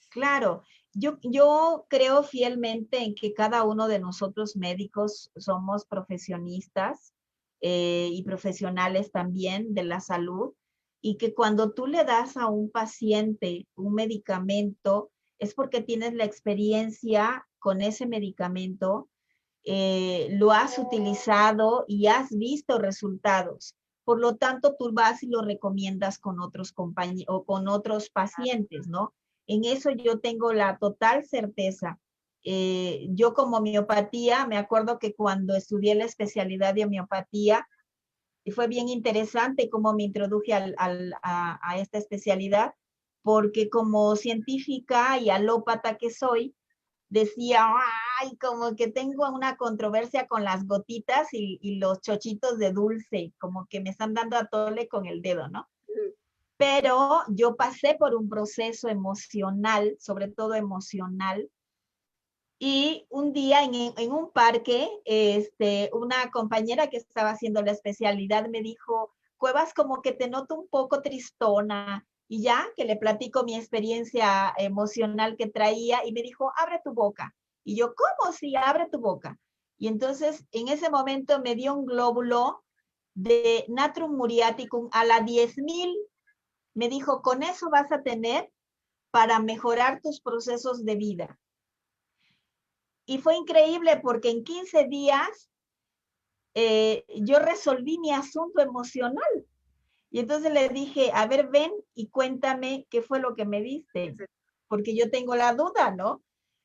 Claro, yo creo fielmente en que cada uno de nosotros médicos somos profesionistas y profesionales también de la salud y que cuando tú le das a un paciente un medicamento es porque tienes la experiencia con ese medicamento, lo has utilizado y has visto resultados. Por lo tanto, tú vas y lo recomiendas con otros compañeros o con otros pacientes, ¿no? En eso yo tengo la total certeza. Yo como homeopatía, me acuerdo que cuando estudié la especialidad de homeopatía, y fue bien interesante cómo me introduje a esta especialidad, porque como científica y alópata que soy, decía, ay, como que tengo una controversia con las gotitas y los chochitos de dulce, como que me están dando a tole con el dedo, ¿no? Pero yo pasé por un proceso emocional, sobre todo emocional, y un día en un parque, una compañera que estaba haciendo la especialidad me dijo, Cuevas, como que te noto un poco tristona, y ya que le platico mi experiencia emocional que traía, y me dijo, abre tu boca. Y yo, ¿cómo si abre tu boca? Y entonces, en ese momento me dio un glóbulo de Natrum muriaticum a la 10,000. Me dijo, con eso vas a tener para mejorar tus procesos de vida. Y fue increíble porque en 15 días yo resolví mi asunto emocional. Y entonces le dije, a ver, ven y cuéntame qué fue lo que me diste, porque yo tengo la duda, ¿no?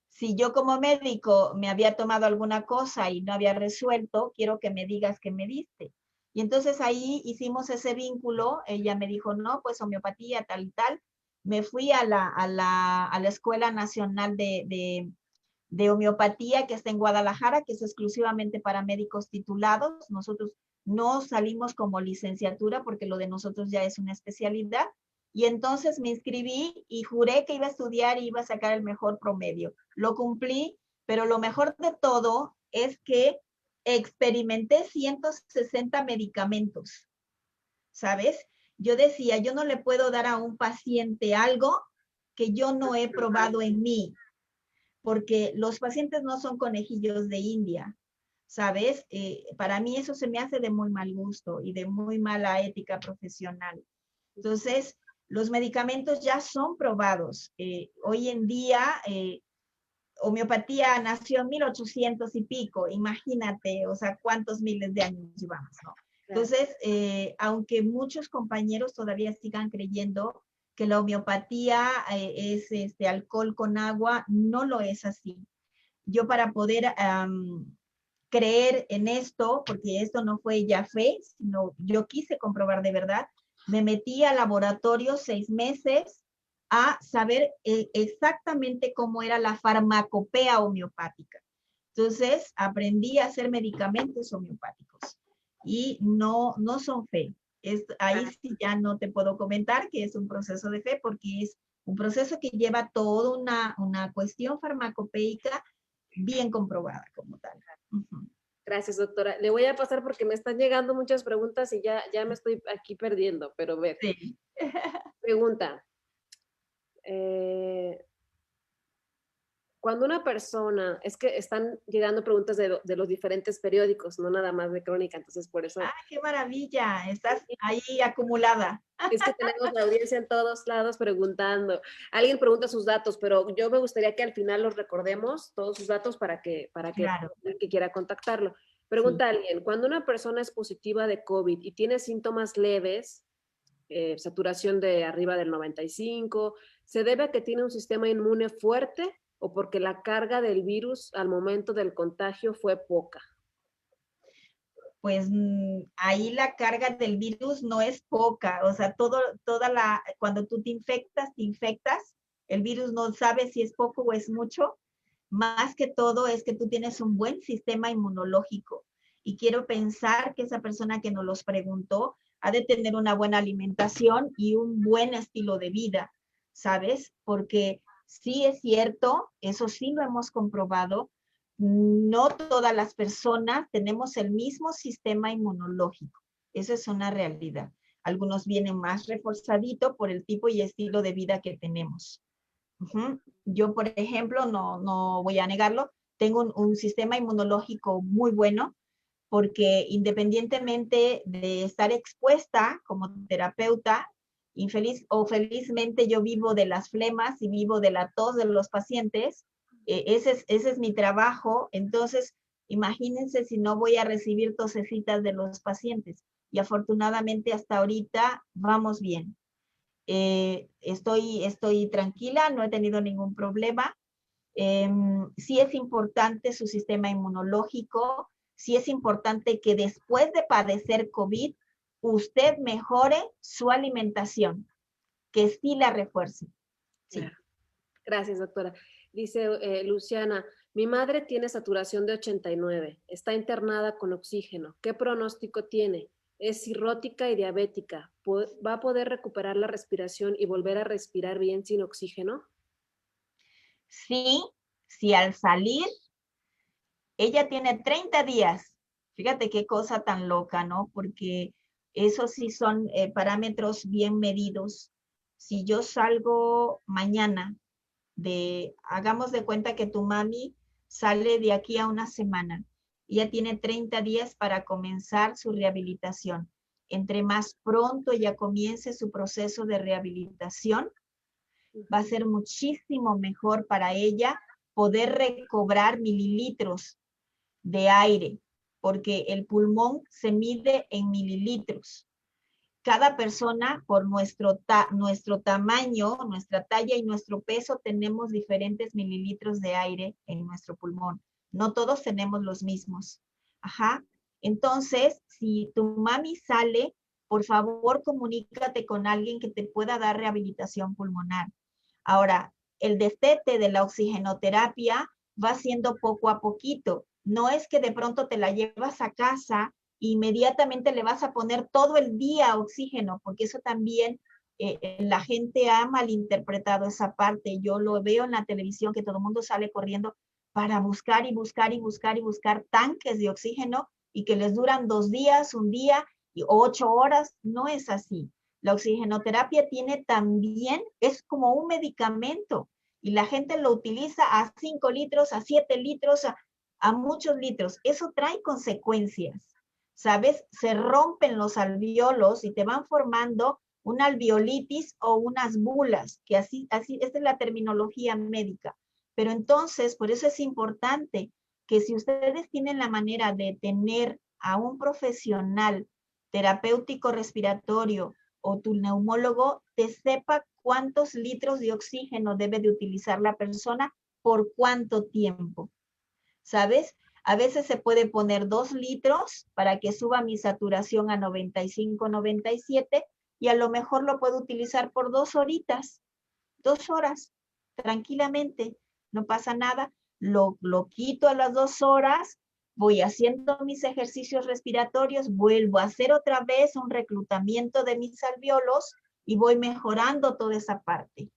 Si yo como médico me había tomado alguna cosa y no había resuelto, quiero que me digas qué me diste. Y entonces ahí hicimos ese vínculo, ella me dijo, no, pues homeopatía, tal y tal. Me fui a la Escuela Nacional de Homeopatía que está en Guadalajara, que es exclusivamente para médicos titulados. Nosotros no salimos como licenciatura porque lo de nosotros ya es una especialidad. Y entonces me inscribí y juré que iba a estudiar y iba a sacar el mejor promedio. Lo cumplí, pero lo mejor de todo es que experimenté 160 medicamentos, ¿sabes? Yo decía, yo no le puedo dar a un paciente algo que yo no he probado en mí, porque los pacientes no son conejillos de India, ¿sabes? Para mí eso se me hace de muy mal gusto y de muy mala ética profesional. Entonces, los medicamentos ya son probados. Hoy en día, homeopatía nació en 1800 y pico, imagínate, o sea, cuántos miles de años llevamos, ¿no? Claro. Entonces, aunque muchos compañeros todavía sigan creyendo que la homeopatía es alcohol con agua, no lo es así. Yo para poder creer en esto, porque esto no fue ya fe, sino yo quise comprobar de verdad, me metí al laboratorio 6 meses a saber exactamente cómo era la farmacopea homeopática. Entonces, aprendí a hacer medicamentos homeopáticos y no son fe. Ahí sí ya no te puedo comentar que es un proceso de fe porque es un proceso que lleva toda una cuestión farmacopeica bien comprobada como tal. Ujú. Gracias, doctora. Le voy a pasar porque me están llegando muchas preguntas y ya me estoy aquí perdiendo, pero ver. Sí. Pregunta. eh, Cuando una persona, es que están llegando preguntas de los diferentes periódicos, no nada más de Crónica, entonces por eso ¡Ah, qué maravilla! Estás ahí acumulada. es que tenemos la audiencia en todos lados preguntando. Alguien pregunta sus datos, pero yo me gustaría que al final los recordemos, todos sus datos, para que Claro, el que quiera contactarlo. sí. Pregunta a alguien, cuando una persona es positiva de COVID y tiene síntomas leves, saturación de arriba del 95, ¿se debe a que tiene un sistema inmune fuerte o porque la carga del virus al momento del contagio fue poca? Pues ahí la carga del virus no es poca, o sea, cuando tú te infectas, el virus no sabe si es poco o es mucho, más que todo es que tú tienes un buen sistema inmunológico. Y quiero pensar que esa persona que nos los preguntó ha de tener una buena alimentación y un buen estilo de vida, ¿sabes? Porque sí es cierto, eso sí lo hemos comprobado, no todas las personas tenemos el mismo sistema inmunológico. Esa es una realidad. Algunos vienen más reforzadito por el tipo y estilo de vida que tenemos. Uh-huh. Yo, por ejemplo, no voy a negarlo, tengo un sistema inmunológico muy bueno porque independientemente de estar expuesta como terapeuta, infeliz o felizmente yo vivo de las flemas y vivo de la tos de los pacientes, ese es mi trabajo, entonces imagínense si no voy a recibir tosecitas de los pacientes y afortunadamente hasta ahorita vamos bien. Estoy tranquila, no he tenido ningún problema. Sí es importante su sistema inmunológico, sí es importante que después de padecer COVID, usted mejore su alimentación, que sí la refuerce. Sí. Claro. Gracias, doctora. Dice Luciana, mi madre tiene saturación de 89, está internada con oxígeno. ¿Qué pronóstico tiene? Es cirrótica y diabética. ¿Va a poder recuperar la respiración y volver a respirar bien sin oxígeno? Sí, si al salir, ella tiene 30 días. Fíjate qué cosa tan loca, ¿no? Porque esos sí son parámetros bien medidos. Si yo salgo mañana hagamos de cuenta que tu mami sale de aquí a una semana. Ella tiene 30 días para comenzar su rehabilitación. Entre más pronto ella comience su proceso de rehabilitación, va a ser muchísimo mejor para ella poder recobrar mililitros de aire, porque el pulmón se mide en mililitros. Cada persona, por nuestro tamaño, nuestra talla y nuestro peso, tenemos diferentes mililitros de aire en nuestro pulmón. No todos tenemos los mismos. Ajá. Entonces, si tu mami sale, por favor, comunícate con alguien que te pueda dar rehabilitación pulmonar. Ahora, el destete de la oxigenoterapia va siendo poco a poquito. No es que de pronto te la llevas a casa inmediatamente le vas a poner todo el día oxígeno, porque eso también la gente ha malinterpretado esa parte. Yo lo veo en la televisión que todo el mundo sale corriendo para buscar y buscar y buscar y buscar tanques de oxígeno y que les duran 2 días, un día y 8 horas. No es así. La oxigenoterapia tiene también, es como un medicamento y la gente lo utiliza a 5 litros, a 7 litros, a muchos litros. Eso trae consecuencias. ¿Sabes? Se rompen los alveolos y te van formando una alveolitis o unas bulas, que esta es la terminología médica. Pero entonces, por eso es importante que si ustedes tienen la manera de tener a un profesional terapéutico respiratorio o tu neumólogo te sepa cuántos litros de oxígeno debe de utilizar la persona por cuánto tiempo, ¿sabes? A veces se puede poner 2 litros para que suba mi saturación a 95, 97 y a lo mejor lo puedo utilizar por 2 horitas, 2 horas, tranquilamente, no pasa nada. Lo quito a las 2 horas, voy haciendo mis ejercicios respiratorios, vuelvo a hacer otra vez un reclutamiento de mis alvéolos y voy mejorando toda esa parte.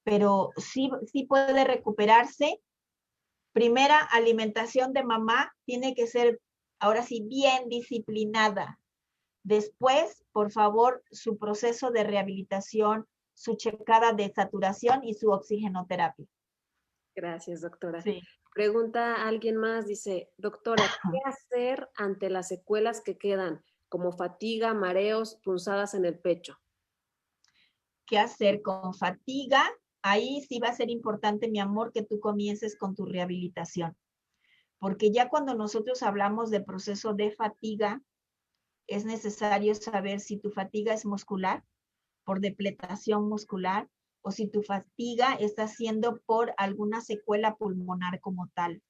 Pero sí, sí puede recuperarse. Primera, alimentación de mamá tiene que ser, ahora sí, bien disciplinada. Después, por favor, su proceso de rehabilitación, su checada de saturación y su oxigenoterapia. Gracias, doctora. Sí. Pregunta a alguien más, dice, doctora, ¿qué hacer ante las secuelas que quedan, como fatiga, mareos, punzadas en el pecho? ¿Qué hacer con fatiga? Ahí sí va a ser importante, mi amor, que tú comiences con tu rehabilitación. Porque ya cuando nosotros hablamos de proceso de fatiga, es necesario saber si tu fatiga es muscular, por depletación muscular, o si tu fatiga está siendo por alguna secuela pulmonar como tal.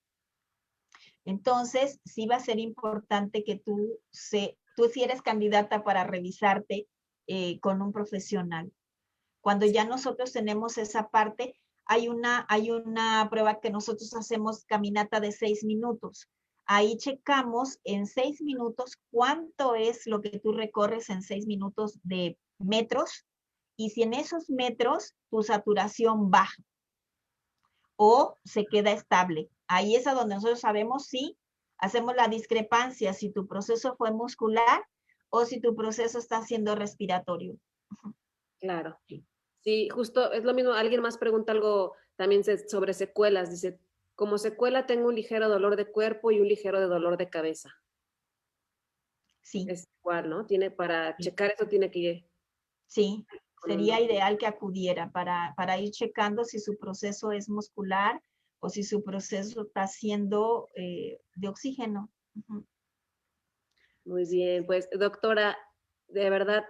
Entonces, sí va a ser importante que tú si eres candidata para revisarte con un profesional. Cuando ya nosotros tenemos esa parte, hay una prueba que nosotros hacemos, caminata de 6 minutos. Ahí checamos en 6 minutos cuánto es lo que tú recorres en 6 minutos de metros y si en esos metros tu saturación baja o se queda estable. Ahí es a donde nosotros sabemos si hacemos la discrepancia, si tu proceso fue muscular o si tu proceso está siendo respiratorio. Claro. Sí, justo es lo mismo. Alguien más pregunta algo también sobre secuelas. Dice, como secuela tengo un ligero dolor de cuerpo y un ligero de dolor de cabeza. Sí. Es igual, ¿no? Tiene para checar eso tiene que ir Sí, con un sería doctor. ideal que acudiera para ir checando si su proceso es muscular o si su proceso está siendo de oxígeno. Ujú. Muy bien, pues doctora, de verdad,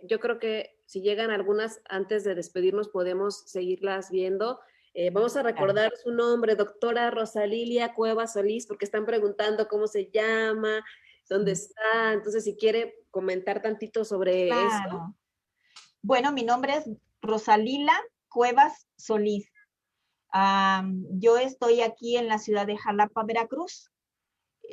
yo creo que si llegan algunas antes de despedirnos podemos seguirlas viendo. Vamos a Claro. recordar su nombre, doctora Rosalilia Cuevas Solís, porque están preguntando cómo se llama, dónde Sí. está. Entonces, si quiere comentar tantito sobre eso. Claro. Bueno, mi nombre es Rosalila Cuevas Solís. Yo estoy aquí en la ciudad de Jalapa, Veracruz.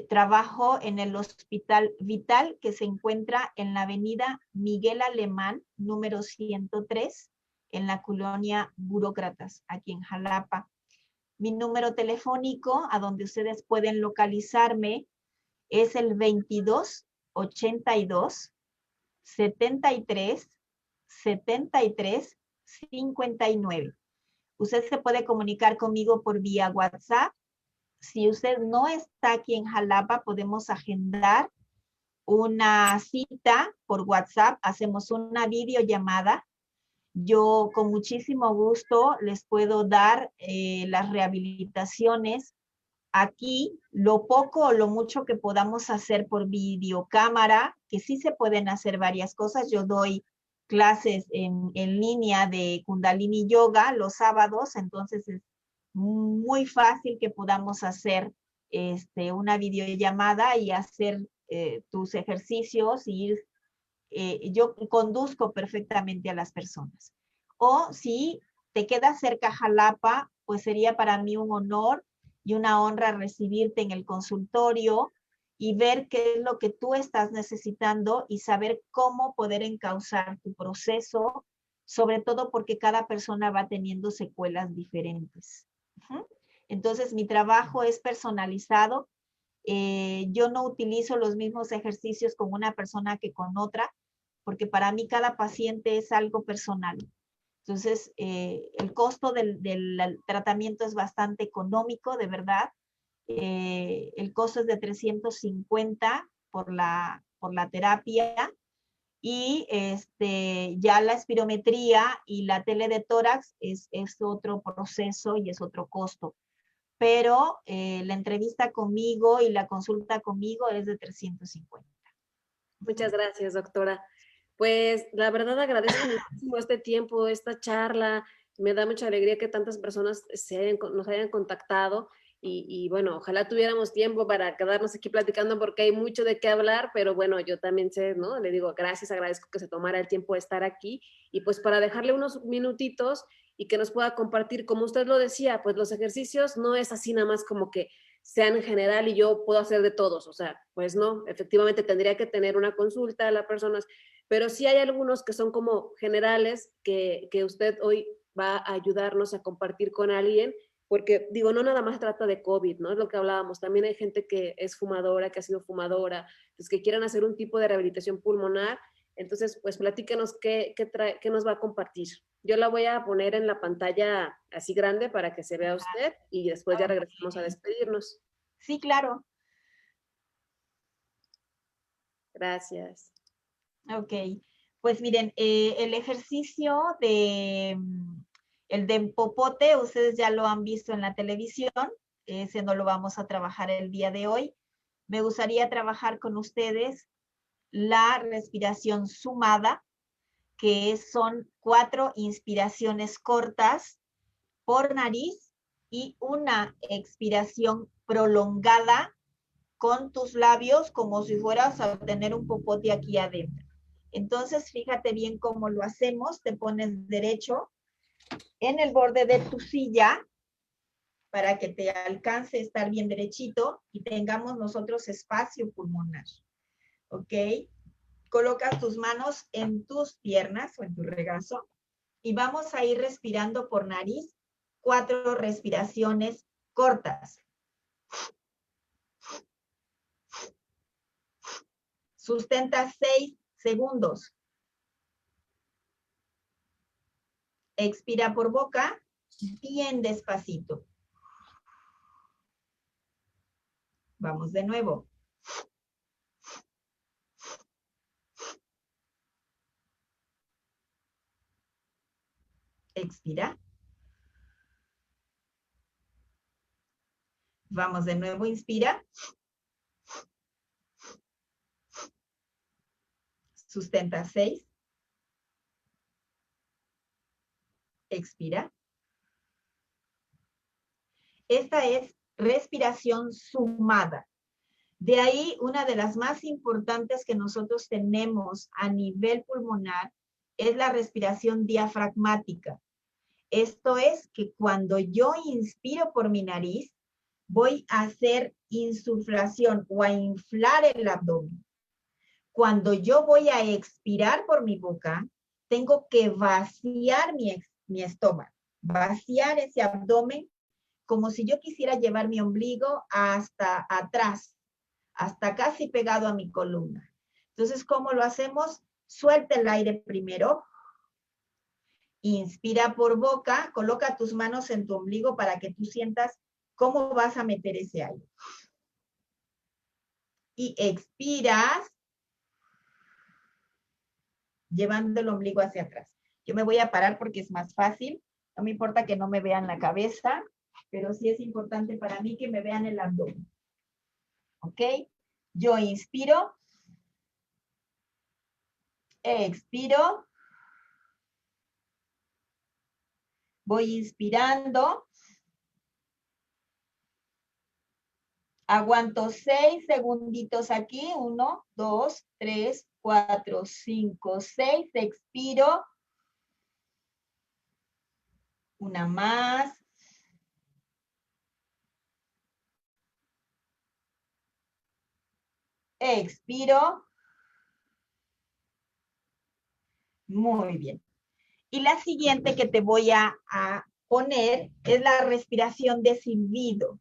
Trabajo en el Hospital Vital que se encuentra en la avenida Miguel Alemán, número 103, en la colonia Burócratas, aquí en Jalapa. Mi número telefónico, a donde ustedes pueden localizarme, es el 22 82 73 73 59. Usted se puede comunicar conmigo por vía WhatsApp. Si usted no está aquí en Jalapa, podemos agendar una cita por WhatsApp, hacemos una videollamada. Yo con muchísimo gusto les puedo dar las rehabilitaciones aquí, lo poco o lo mucho que podamos hacer por videocámara, que sí se pueden hacer varias cosas. Yo doy clases en línea de Kundalini Yoga los sábados, entonces es muy fácil que podamos hacer una videollamada y hacer tus ejercicios y ir, yo conduzco perfectamente a las personas. O si te queda cerca Jalapa, pues sería para mí un honor y una honra recibirte en el consultorio y ver qué es lo que tú estás necesitando y saber cómo poder encauzar tu proceso, sobre todo porque cada persona va teniendo secuelas diferentes. Entonces, mi trabajo es personalizado. Yo no utilizo los mismos ejercicios con una persona que con otra, porque para mí cada paciente es algo personal. Entonces, el costo del tratamiento es bastante económico, de verdad. El costo es de 350 por la terapia y ya la espirometría y la tele de tórax es otro proceso y es otro costo. Pero la entrevista conmigo y la consulta conmigo es de 350. Muchas gracias, doctora. Pues la verdad agradezco muchísimo este tiempo, esta charla. Me da mucha alegría que tantas personas nos hayan contactado y bueno, ojalá tuviéramos tiempo para quedarnos aquí platicando porque hay mucho de qué hablar, pero bueno, yo también sé, ¿no? Le digo gracias, agradezco que se tomara el tiempo de estar aquí y pues para dejarle unos minutitos y que nos pueda compartir, como usted lo decía, pues los ejercicios no es así nada más como que sean en general y yo puedo hacer de todos, o sea, pues no, efectivamente tendría que tener una consulta a la persona, pero sí hay algunos que son como generales que usted hoy va a ayudarnos a compartir con alguien, porque digo, no nada más trata de COVID, ¿no? Es lo que hablábamos, también hay gente que es fumadora, que ha sido fumadora, pues que quieran hacer un tipo de rehabilitación pulmonar, entonces pues platíquenos qué nos va a compartir. Yo la voy a poner en la pantalla así grande para que se vea usted y después ya regresamos a Ok. despedirnos. Sí, claro. Gracias. Ok. Pues miren, el ejercicio de el de popote, ustedes ya lo han visto en la televisión, ese no lo vamos a trabajar el día de hoy. Me gustaría trabajar con ustedes la respiración sumada, que son 4 inspiraciones cortas por nariz y una expiración prolongada con tus labios como si fueras a tener un popote aquí adentro. Entonces, fíjate bien cómo lo hacemos. Te pones derecho en el borde de tu silla para que te alcance estar bien derechito y tengamos nosotros espacio pulmonar. ¿Ok? Colocas tus manos en tus piernas o en tu regazo y vamos a ir respirando por nariz 4 respiraciones cortas. Sustenta 6 segundos. Expira por boca, bien despacito. Vamos de nuevo. Expira. Vamos de nuevo, inspira. Sustenta 6. Expira. Esta es respiración sumada. De ahí, una de las más importantes que nosotros tenemos a nivel pulmonar es la respiración diafragmática. Esto es que cuando yo inspiro por mi nariz, voy a hacer insuflación o a inflar el abdomen. Cuando yo voy a expirar por mi boca, tengo que vaciar mi estómago, vaciar ese abdomen como si yo quisiera llevar mi ombligo hasta atrás, hasta casi pegado a mi columna. Entonces, ¿cómo lo hacemos? Suelta el aire primero, inspira por boca, coloca tus manos en tu ombligo para que tú sientas cómo vas a meter ese aire. Y expiras llevando el ombligo hacia atrás. Yo me voy a parar porque es más fácil. No me importa que no me vean la cabeza, pero sí es importante para mí que me vean el abdomen. ¿Ok? Yo inspiro, expiro, voy inspirando, aguanto 6 segunditos aquí, 1, 2, 3, 4, 5, 6, expiro, una más, expiro, muy bien. Y la siguiente que te voy a poner es la respiración de silbido.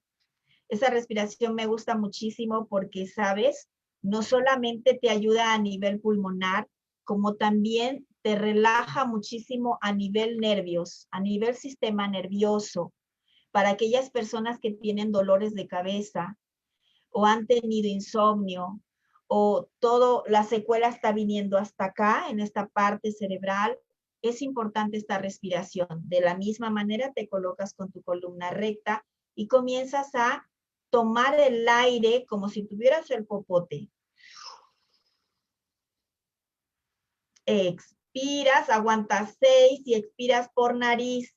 Esa respiración me gusta muchísimo porque, ¿sabes? No solamente te ayuda a nivel pulmonar, como también te relaja muchísimo a nivel nervios, a nivel sistema nervioso. Para aquellas personas que tienen dolores de cabeza o han tenido insomnio o todo, la secuela está viniendo hasta acá, en esta parte cerebral, es importante esta respiración. De la misma manera te colocas con tu columna recta y comienzas a tomar el aire como si tuvieras el popote. Expiras, aguantas 6 y expiras por nariz.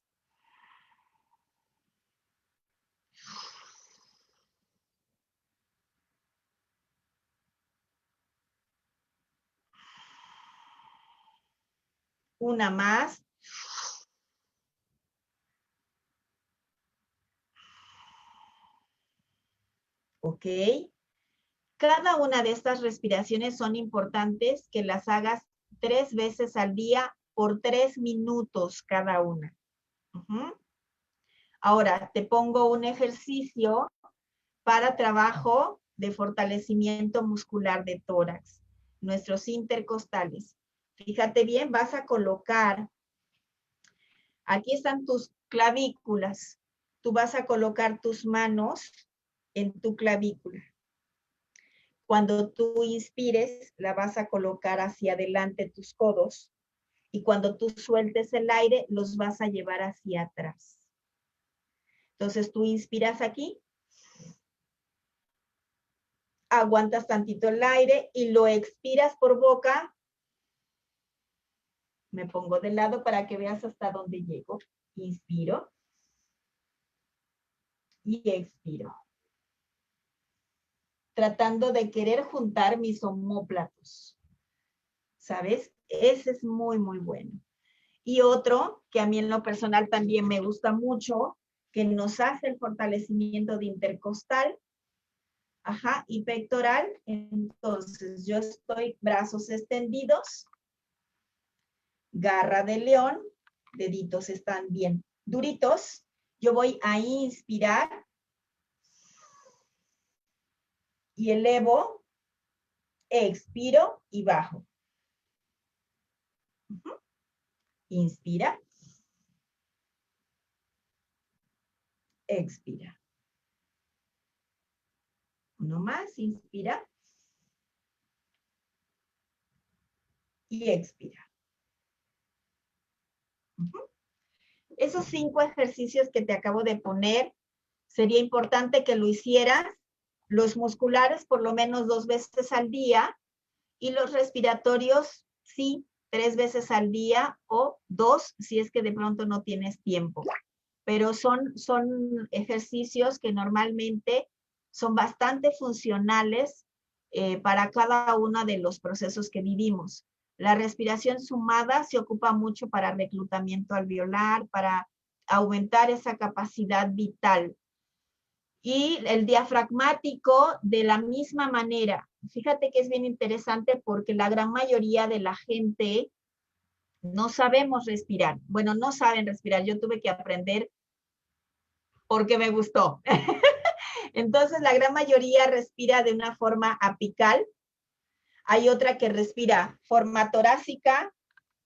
Una más. ¿Ok? Cada una de estas respiraciones son importantes que las hagas 3 veces al día por 3 minutos cada una. Ahora, te pongo un ejercicio para trabajo de fortalecimiento muscular de tórax, nuestros intercostales. Fíjate bien, vas a colocar, aquí están tus clavículas. Tú vas a colocar tus manos en tu clavícula. Cuando tú inspires, la vas a colocar hacia adelante tus codos y cuando tú sueltes el aire, los vas a llevar hacia atrás. Entonces tú inspiras aquí, aguantas tantito el aire y lo expiras por boca. Me pongo de lado para que veas hasta dónde llego. Inspiro y expiro. Tratando de querer juntar mis omóplatos. ¿Sabes? Ese es muy, muy bueno. Y otro que a mí en lo personal también me gusta mucho, que nos hace el fortalecimiento de intercostal, y pectoral. Entonces yo estoy brazos extendidos, garra de león, deditos están bien duritos. Yo voy a inspirar y elevo, expiro y bajo. Inspira, expira. Uno más, inspira y expira. Esos 5 ejercicios que te acabo de poner, sería importante que lo hicieras, los musculares por lo menos 2 veces al día y los respiratorios, sí, 3 veces al día o 2 si es que de pronto no tienes tiempo. Pero son ejercicios que normalmente son bastante funcionales para cada uno de los procesos que vivimos. La respiración sumada se ocupa mucho para reclutamiento alveolar, para aumentar esa capacidad vital. Y el diafragmático de la misma manera. Fíjate que es bien interesante porque la gran mayoría de la gente no sabemos respirar. Bueno, no saben respirar. Yo tuve que aprender porque me gustó. Entonces, la gran mayoría respira de una forma apical. Hay otra que respira forma torácica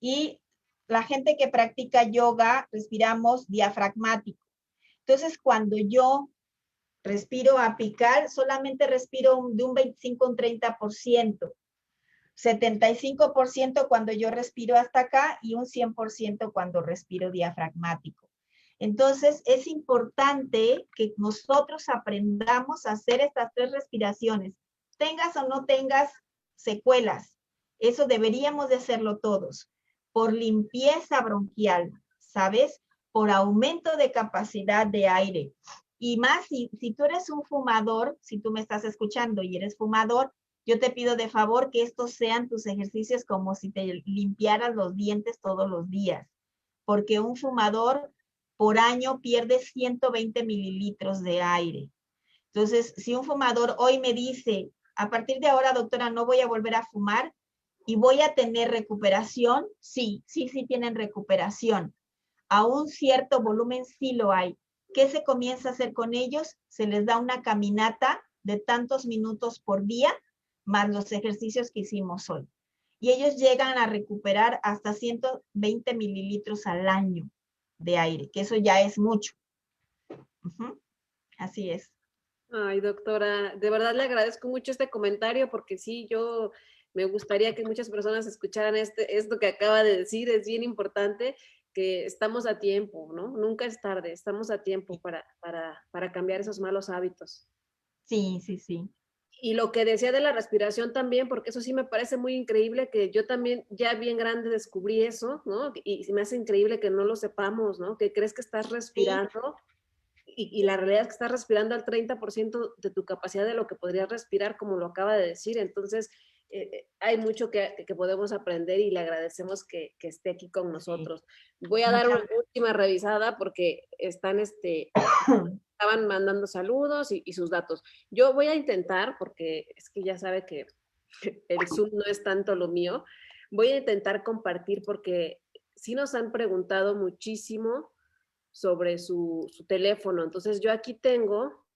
y la gente que practica yoga respiramos diafragmático. Entonces, cuando yo respiro apical, solamente respiro de un 25 a un 30%. 75% cuando yo respiro hasta acá y un 100% cuando respiro diafragmático. Entonces, es importante que nosotros aprendamos a hacer estas 3 respiraciones. Tengas o no tengas secuelas, eso deberíamos de hacerlo todos. Por limpieza bronquial, ¿sabes? Por aumento de capacidad de aire. Y más si tú eres un fumador, si tú me estás escuchando y eres fumador, yo te pido de favor que estos sean tus ejercicios como si te limpiaras los dientes todos los días. Porque un fumador por año pierde 120 mililitros de aire. Entonces, si un fumador hoy me dice, a partir de ahora, doctora, no voy a volver a fumar y voy a tener recuperación, sí tienen recuperación. A un cierto volumen sí lo hay. ¿Qué se comienza a hacer con ellos? Se les da una caminata de tantos minutos por día, más los ejercicios que hicimos hoy. Y ellos llegan a recuperar hasta 120 mililitros al año de aire, que eso ya es mucho. Así es. Ay, doctora, de verdad le agradezco mucho este comentario porque sí, yo me gustaría que muchas personas escucharan esto que acaba de decir, es bien importante que estamos a tiempo, ¿no? Nunca es tarde, estamos a tiempo para cambiar esos malos hábitos. Sí. Y lo que decía de la respiración también, porque eso sí me parece muy increíble, que yo también ya bien grande descubrí eso, ¿no? Y se me hace increíble que no lo sepamos, ¿no? Que crees que estás Sí, respirando y la realidad es que estás respirando al 30% de tu capacidad de lo que podrías respirar, como lo acaba de decir. Entonces, hay mucho que podemos aprender y le agradecemos que esté aquí con sí. nosotros. Voy a dar una Muchas última revisada porque gracias. estaban mandando saludos y sus datos. Yo voy a intentar, porque es que ya sabe que el Zoom no es tanto lo mío, voy a intentar compartir porque sí nos han preguntado muchísimo sobre su teléfono. Entonces yo aquí tengo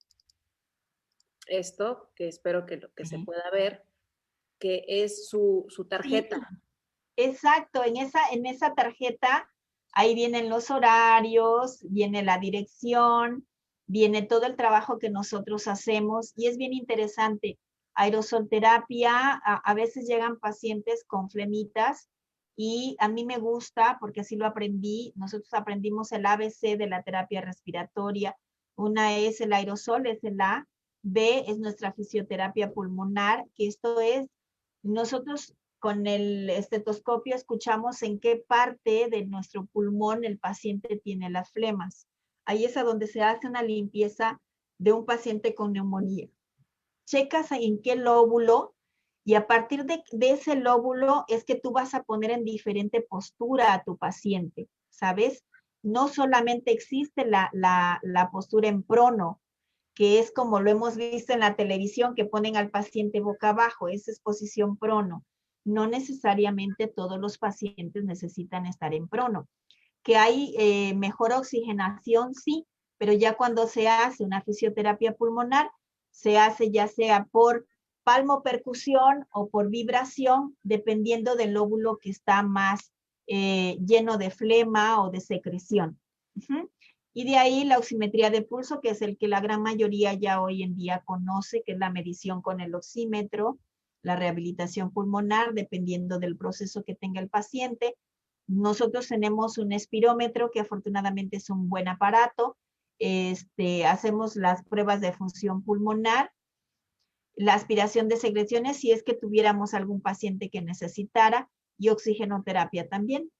esto, que espero que se Sí. pueda ver, que es su Sí, tarjeta. exacto, en esa tarjeta, ahí vienen los horarios, viene la dirección, viene todo el trabajo que nosotros hacemos y es bien interesante. Aerosol terapia, a veces llegan pacientes con flemitas y a mí me gusta porque así lo aprendí. Nosotros aprendimos el ABC de la terapia respiratoria. Una es el aerosol, es el A. B es nuestra fisioterapia pulmonar, que esto es, nosotros con el estetoscopio escuchamos en qué parte de nuestro pulmón el paciente tiene las flemas. Ahí es a donde se hace una limpieza de un paciente con neumonía. Checas en qué lóbulo y a partir de ese lóbulo es que tú vas a poner en diferente postura a tu paciente, ¿sabes? No solamente existe la postura en prono, que es como lo hemos visto en la televisión, que ponen al paciente boca abajo, esa es posición prono. No necesariamente todos los pacientes necesitan estar en prono. Que hay mejor oxigenación, sí, pero ya cuando se hace una fisioterapia pulmonar, se hace ya sea por palmopercusión o por vibración, dependiendo del lóbulo que está más lleno de flema o de secreción. Y de ahí la oximetría de pulso, que es el que la gran mayoría ya hoy en día conoce, que es la medición con el oxímetro, la rehabilitación pulmonar, dependiendo del proceso que tenga el paciente. Nosotros tenemos un espirómetro, que afortunadamente es un buen aparato. Hacemos las pruebas de función pulmonar, la aspiración de secreciones si es que tuviéramos algún paciente que necesitara y oxigenoterapia también.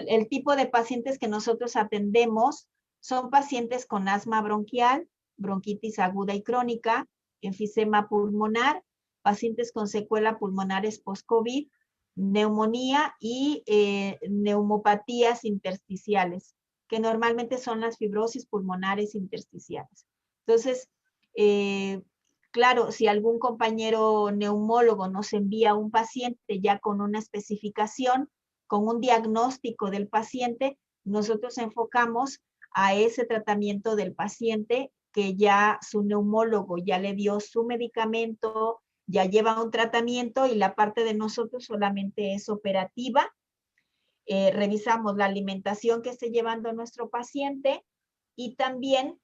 El tipo de pacientes que nosotros atendemos son pacientes con asma bronquial, bronquitis aguda y crónica, enfisema pulmonar, pacientes con secuela pulmonares post-COVID, neumonía y neumopatías intersticiales, que normalmente son las fibrosis pulmonares intersticiales. Entonces, eh, claro, si algún compañero neumólogo nos envía un paciente ya con una especificación, con un diagnóstico del paciente, nosotros enfocamos a ese tratamiento del paciente que ya su neumólogo ya le dio su medicamento, ya lleva un tratamiento y la parte de nosotros solamente es operativa. Revisamos la alimentación que esté llevando nuestro paciente y también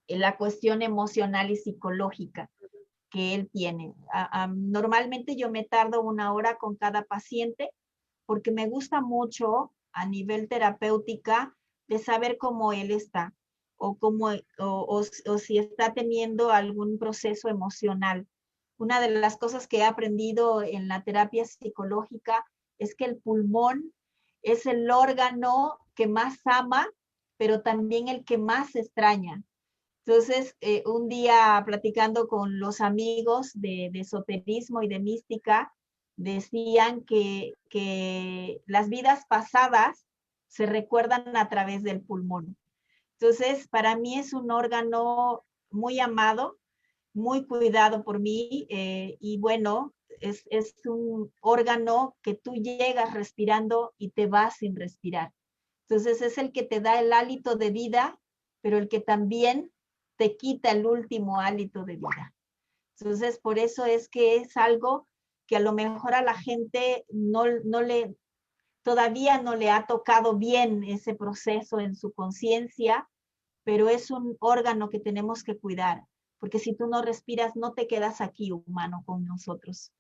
la cuestión emocional y psicológica que él tiene. Normalmente yo me tardo 1 hora con cada paciente porque me gusta mucho a nivel terapéutica de saber cómo él está o, cómo, o si está teniendo algún proceso emocional. Una de las cosas que he aprendido en la terapia psicológica es que el pulmón es el órgano que más ama, pero también el que más extraña. Entonces, un día platicando con los amigos de esoterismo y de mística, decían que las vidas pasadas se recuerdan a través del pulmón. Entonces, para mí es un órgano muy amado, muy cuidado por mí y bueno, es un órgano que tú llegas respirando y te vas sin respirar. Entonces, es el que te da el hálito de vida, pero el que también te quita el último hálito de vida. Entonces, por eso es que es algo que a lo mejor a la gente todavía no le ha tocado bien ese proceso en su conciencia, pero es un órgano que tenemos que cuidar, porque si tú no respiras, no te quedas aquí, humano, con nosotros.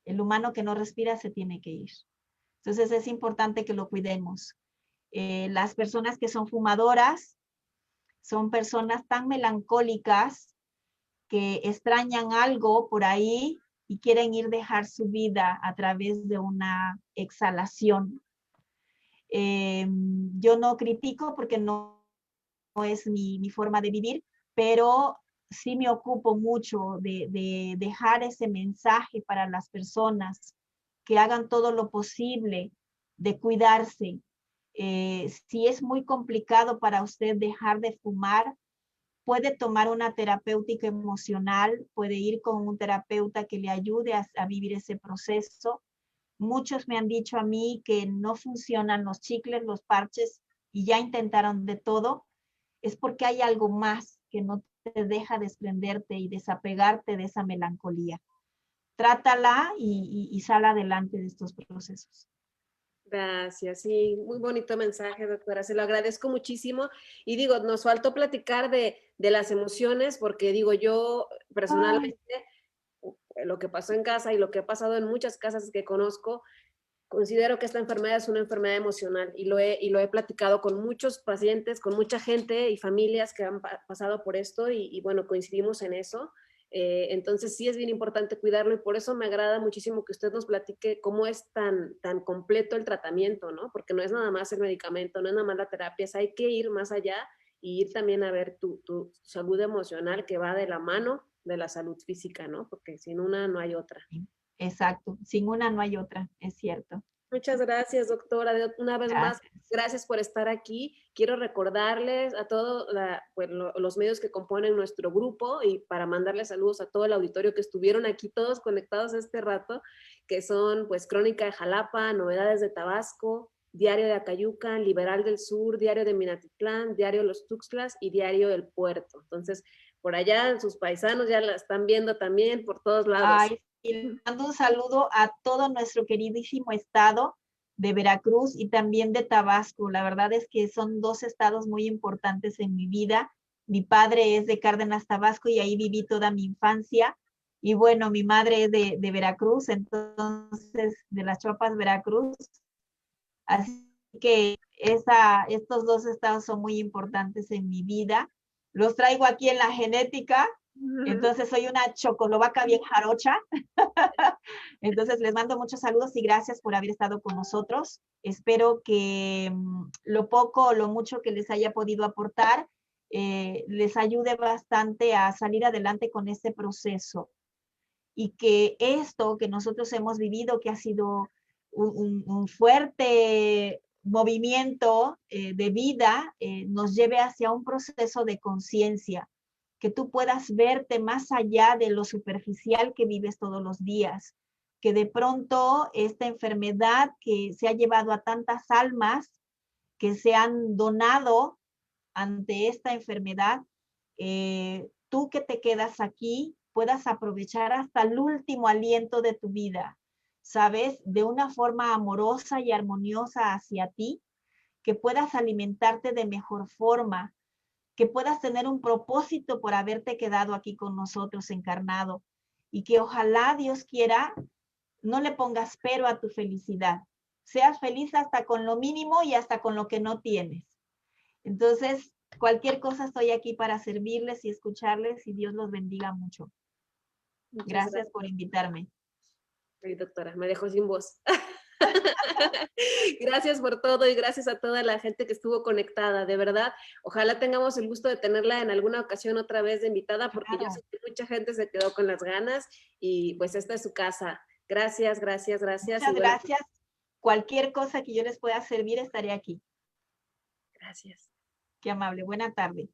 El humano que no respira se tiene que ir. Entonces es importante que lo cuidemos. Las personas que son fumadoras son personas tan melancólicas que extrañan algo por ahí y quieren ir dejar su vida a través de una exhalación. Yo no critico porque no es mi forma de vivir, pero sí me ocupo mucho de dejar ese mensaje para las personas que hagan todo lo posible de cuidarse. Si es muy complicado para usted dejar de fumar, puede tomar una terapéutica emocional, puede ir con un terapeuta que le ayude a vivir ese proceso. Muchos me han dicho a mí que no funcionan los chicles, los parches y ya intentaron de todo. Es porque hay algo más que no te deja desprenderte y desapegarte de esa melancolía. Trátala y sal adelante de estos procesos. Gracias, sí, muy bonito mensaje, doctora, se lo agradezco muchísimo. Y digo, nos faltó platicar de las emociones, porque digo, yo Ay, personalmente, lo que pasó en casa y lo que ha pasado en muchas casas que conozco, considero que esta enfermedad es una enfermedad emocional y lo he platicado con muchos pacientes, con mucha gente y familias que han pasado por esto y bueno, coincidimos en eso. Entonces sí es bien importante cuidarlo y por eso me agrada muchísimo que usted nos platique cómo es tan completo el tratamiento, ¿no? Porque no es nada más el medicamento, no es nada más la terapia, hay que ir más allá y ir también a ver tu salud emocional que va de la mano de la salud física, ¿no? Porque sin una no hay otra. exacto, sin una no hay otra, es cierto. Muchas gracias, doctora. Una vez más, Gracias. gracias por estar aquí. Quiero recordarles a todos pues, los medios que componen nuestro grupo y para mandarles saludos a todo el auditorio que estuvieron aquí todos conectados este rato, que son pues Crónica de Jalapa, Novedades de Tabasco, Diario de Acayucan, Liberal del Sur, Diario de Minatitlán, Diario Los Tuxtlas y Diario El Puerto. Entonces, por allá sus paisanos ya la están viendo también por todos lados. Ay, y le mando un saludo a todo nuestro queridísimo estado de Veracruz y también de Tabasco. La verdad es que son dos estados muy importantes en mi vida. Mi padre es de Cárdenas, Tabasco, y ahí viví toda mi infancia. Y bueno, mi madre es de Veracruz, entonces de las Chopas, Veracruz. Así que estos dos estados son muy importantes en mi vida. Los traigo aquí en la genética, entonces soy una chocolovaca bien jarocha. Entonces les mando muchos saludos y gracias por haber estado con nosotros. Espero que lo poco o lo mucho que les haya podido aportar les ayude bastante a salir adelante con este proceso y que esto que nosotros hemos vivido, que ha sido un fuerte movimiento de vida, nos lleve hacia un proceso de conciencia, que tú puedas verte más allá de lo superficial que vives todos los días, que de pronto esta enfermedad que se ha llevado a tantas almas que se han donado ante esta enfermedad, tú que te quedas aquí puedas aprovechar hasta el último aliento de tu vida, ¿sabes? De una forma amorosa y armoniosa hacia ti, que puedas alimentarte de mejor forma, que puedas tener un propósito por haberte quedado aquí con nosotros encarnado y que ojalá Dios quiera no le pongas pero a tu felicidad. Seas feliz hasta con lo mínimo y hasta con lo que no tienes. Entonces, cualquier cosa estoy aquí para servirles y escucharles y Dios los bendiga mucho. Muchas Gracias gracias. por invitarme. Ay, doctora, me dejó sin voz. Gracias por todo y gracias a toda la gente que estuvo conectada, de verdad. Ojalá tengamos el gusto de tenerla en alguna ocasión otra vez de invitada, porque yo Claro. sé que mucha gente se quedó con las ganas y pues esta es su casa. Gracias, gracias, gracias. Y Muchas bueno, gracias. Cualquier cosa que yo les pueda servir, estaré aquí. gracias. Qué amable. Buena tarde.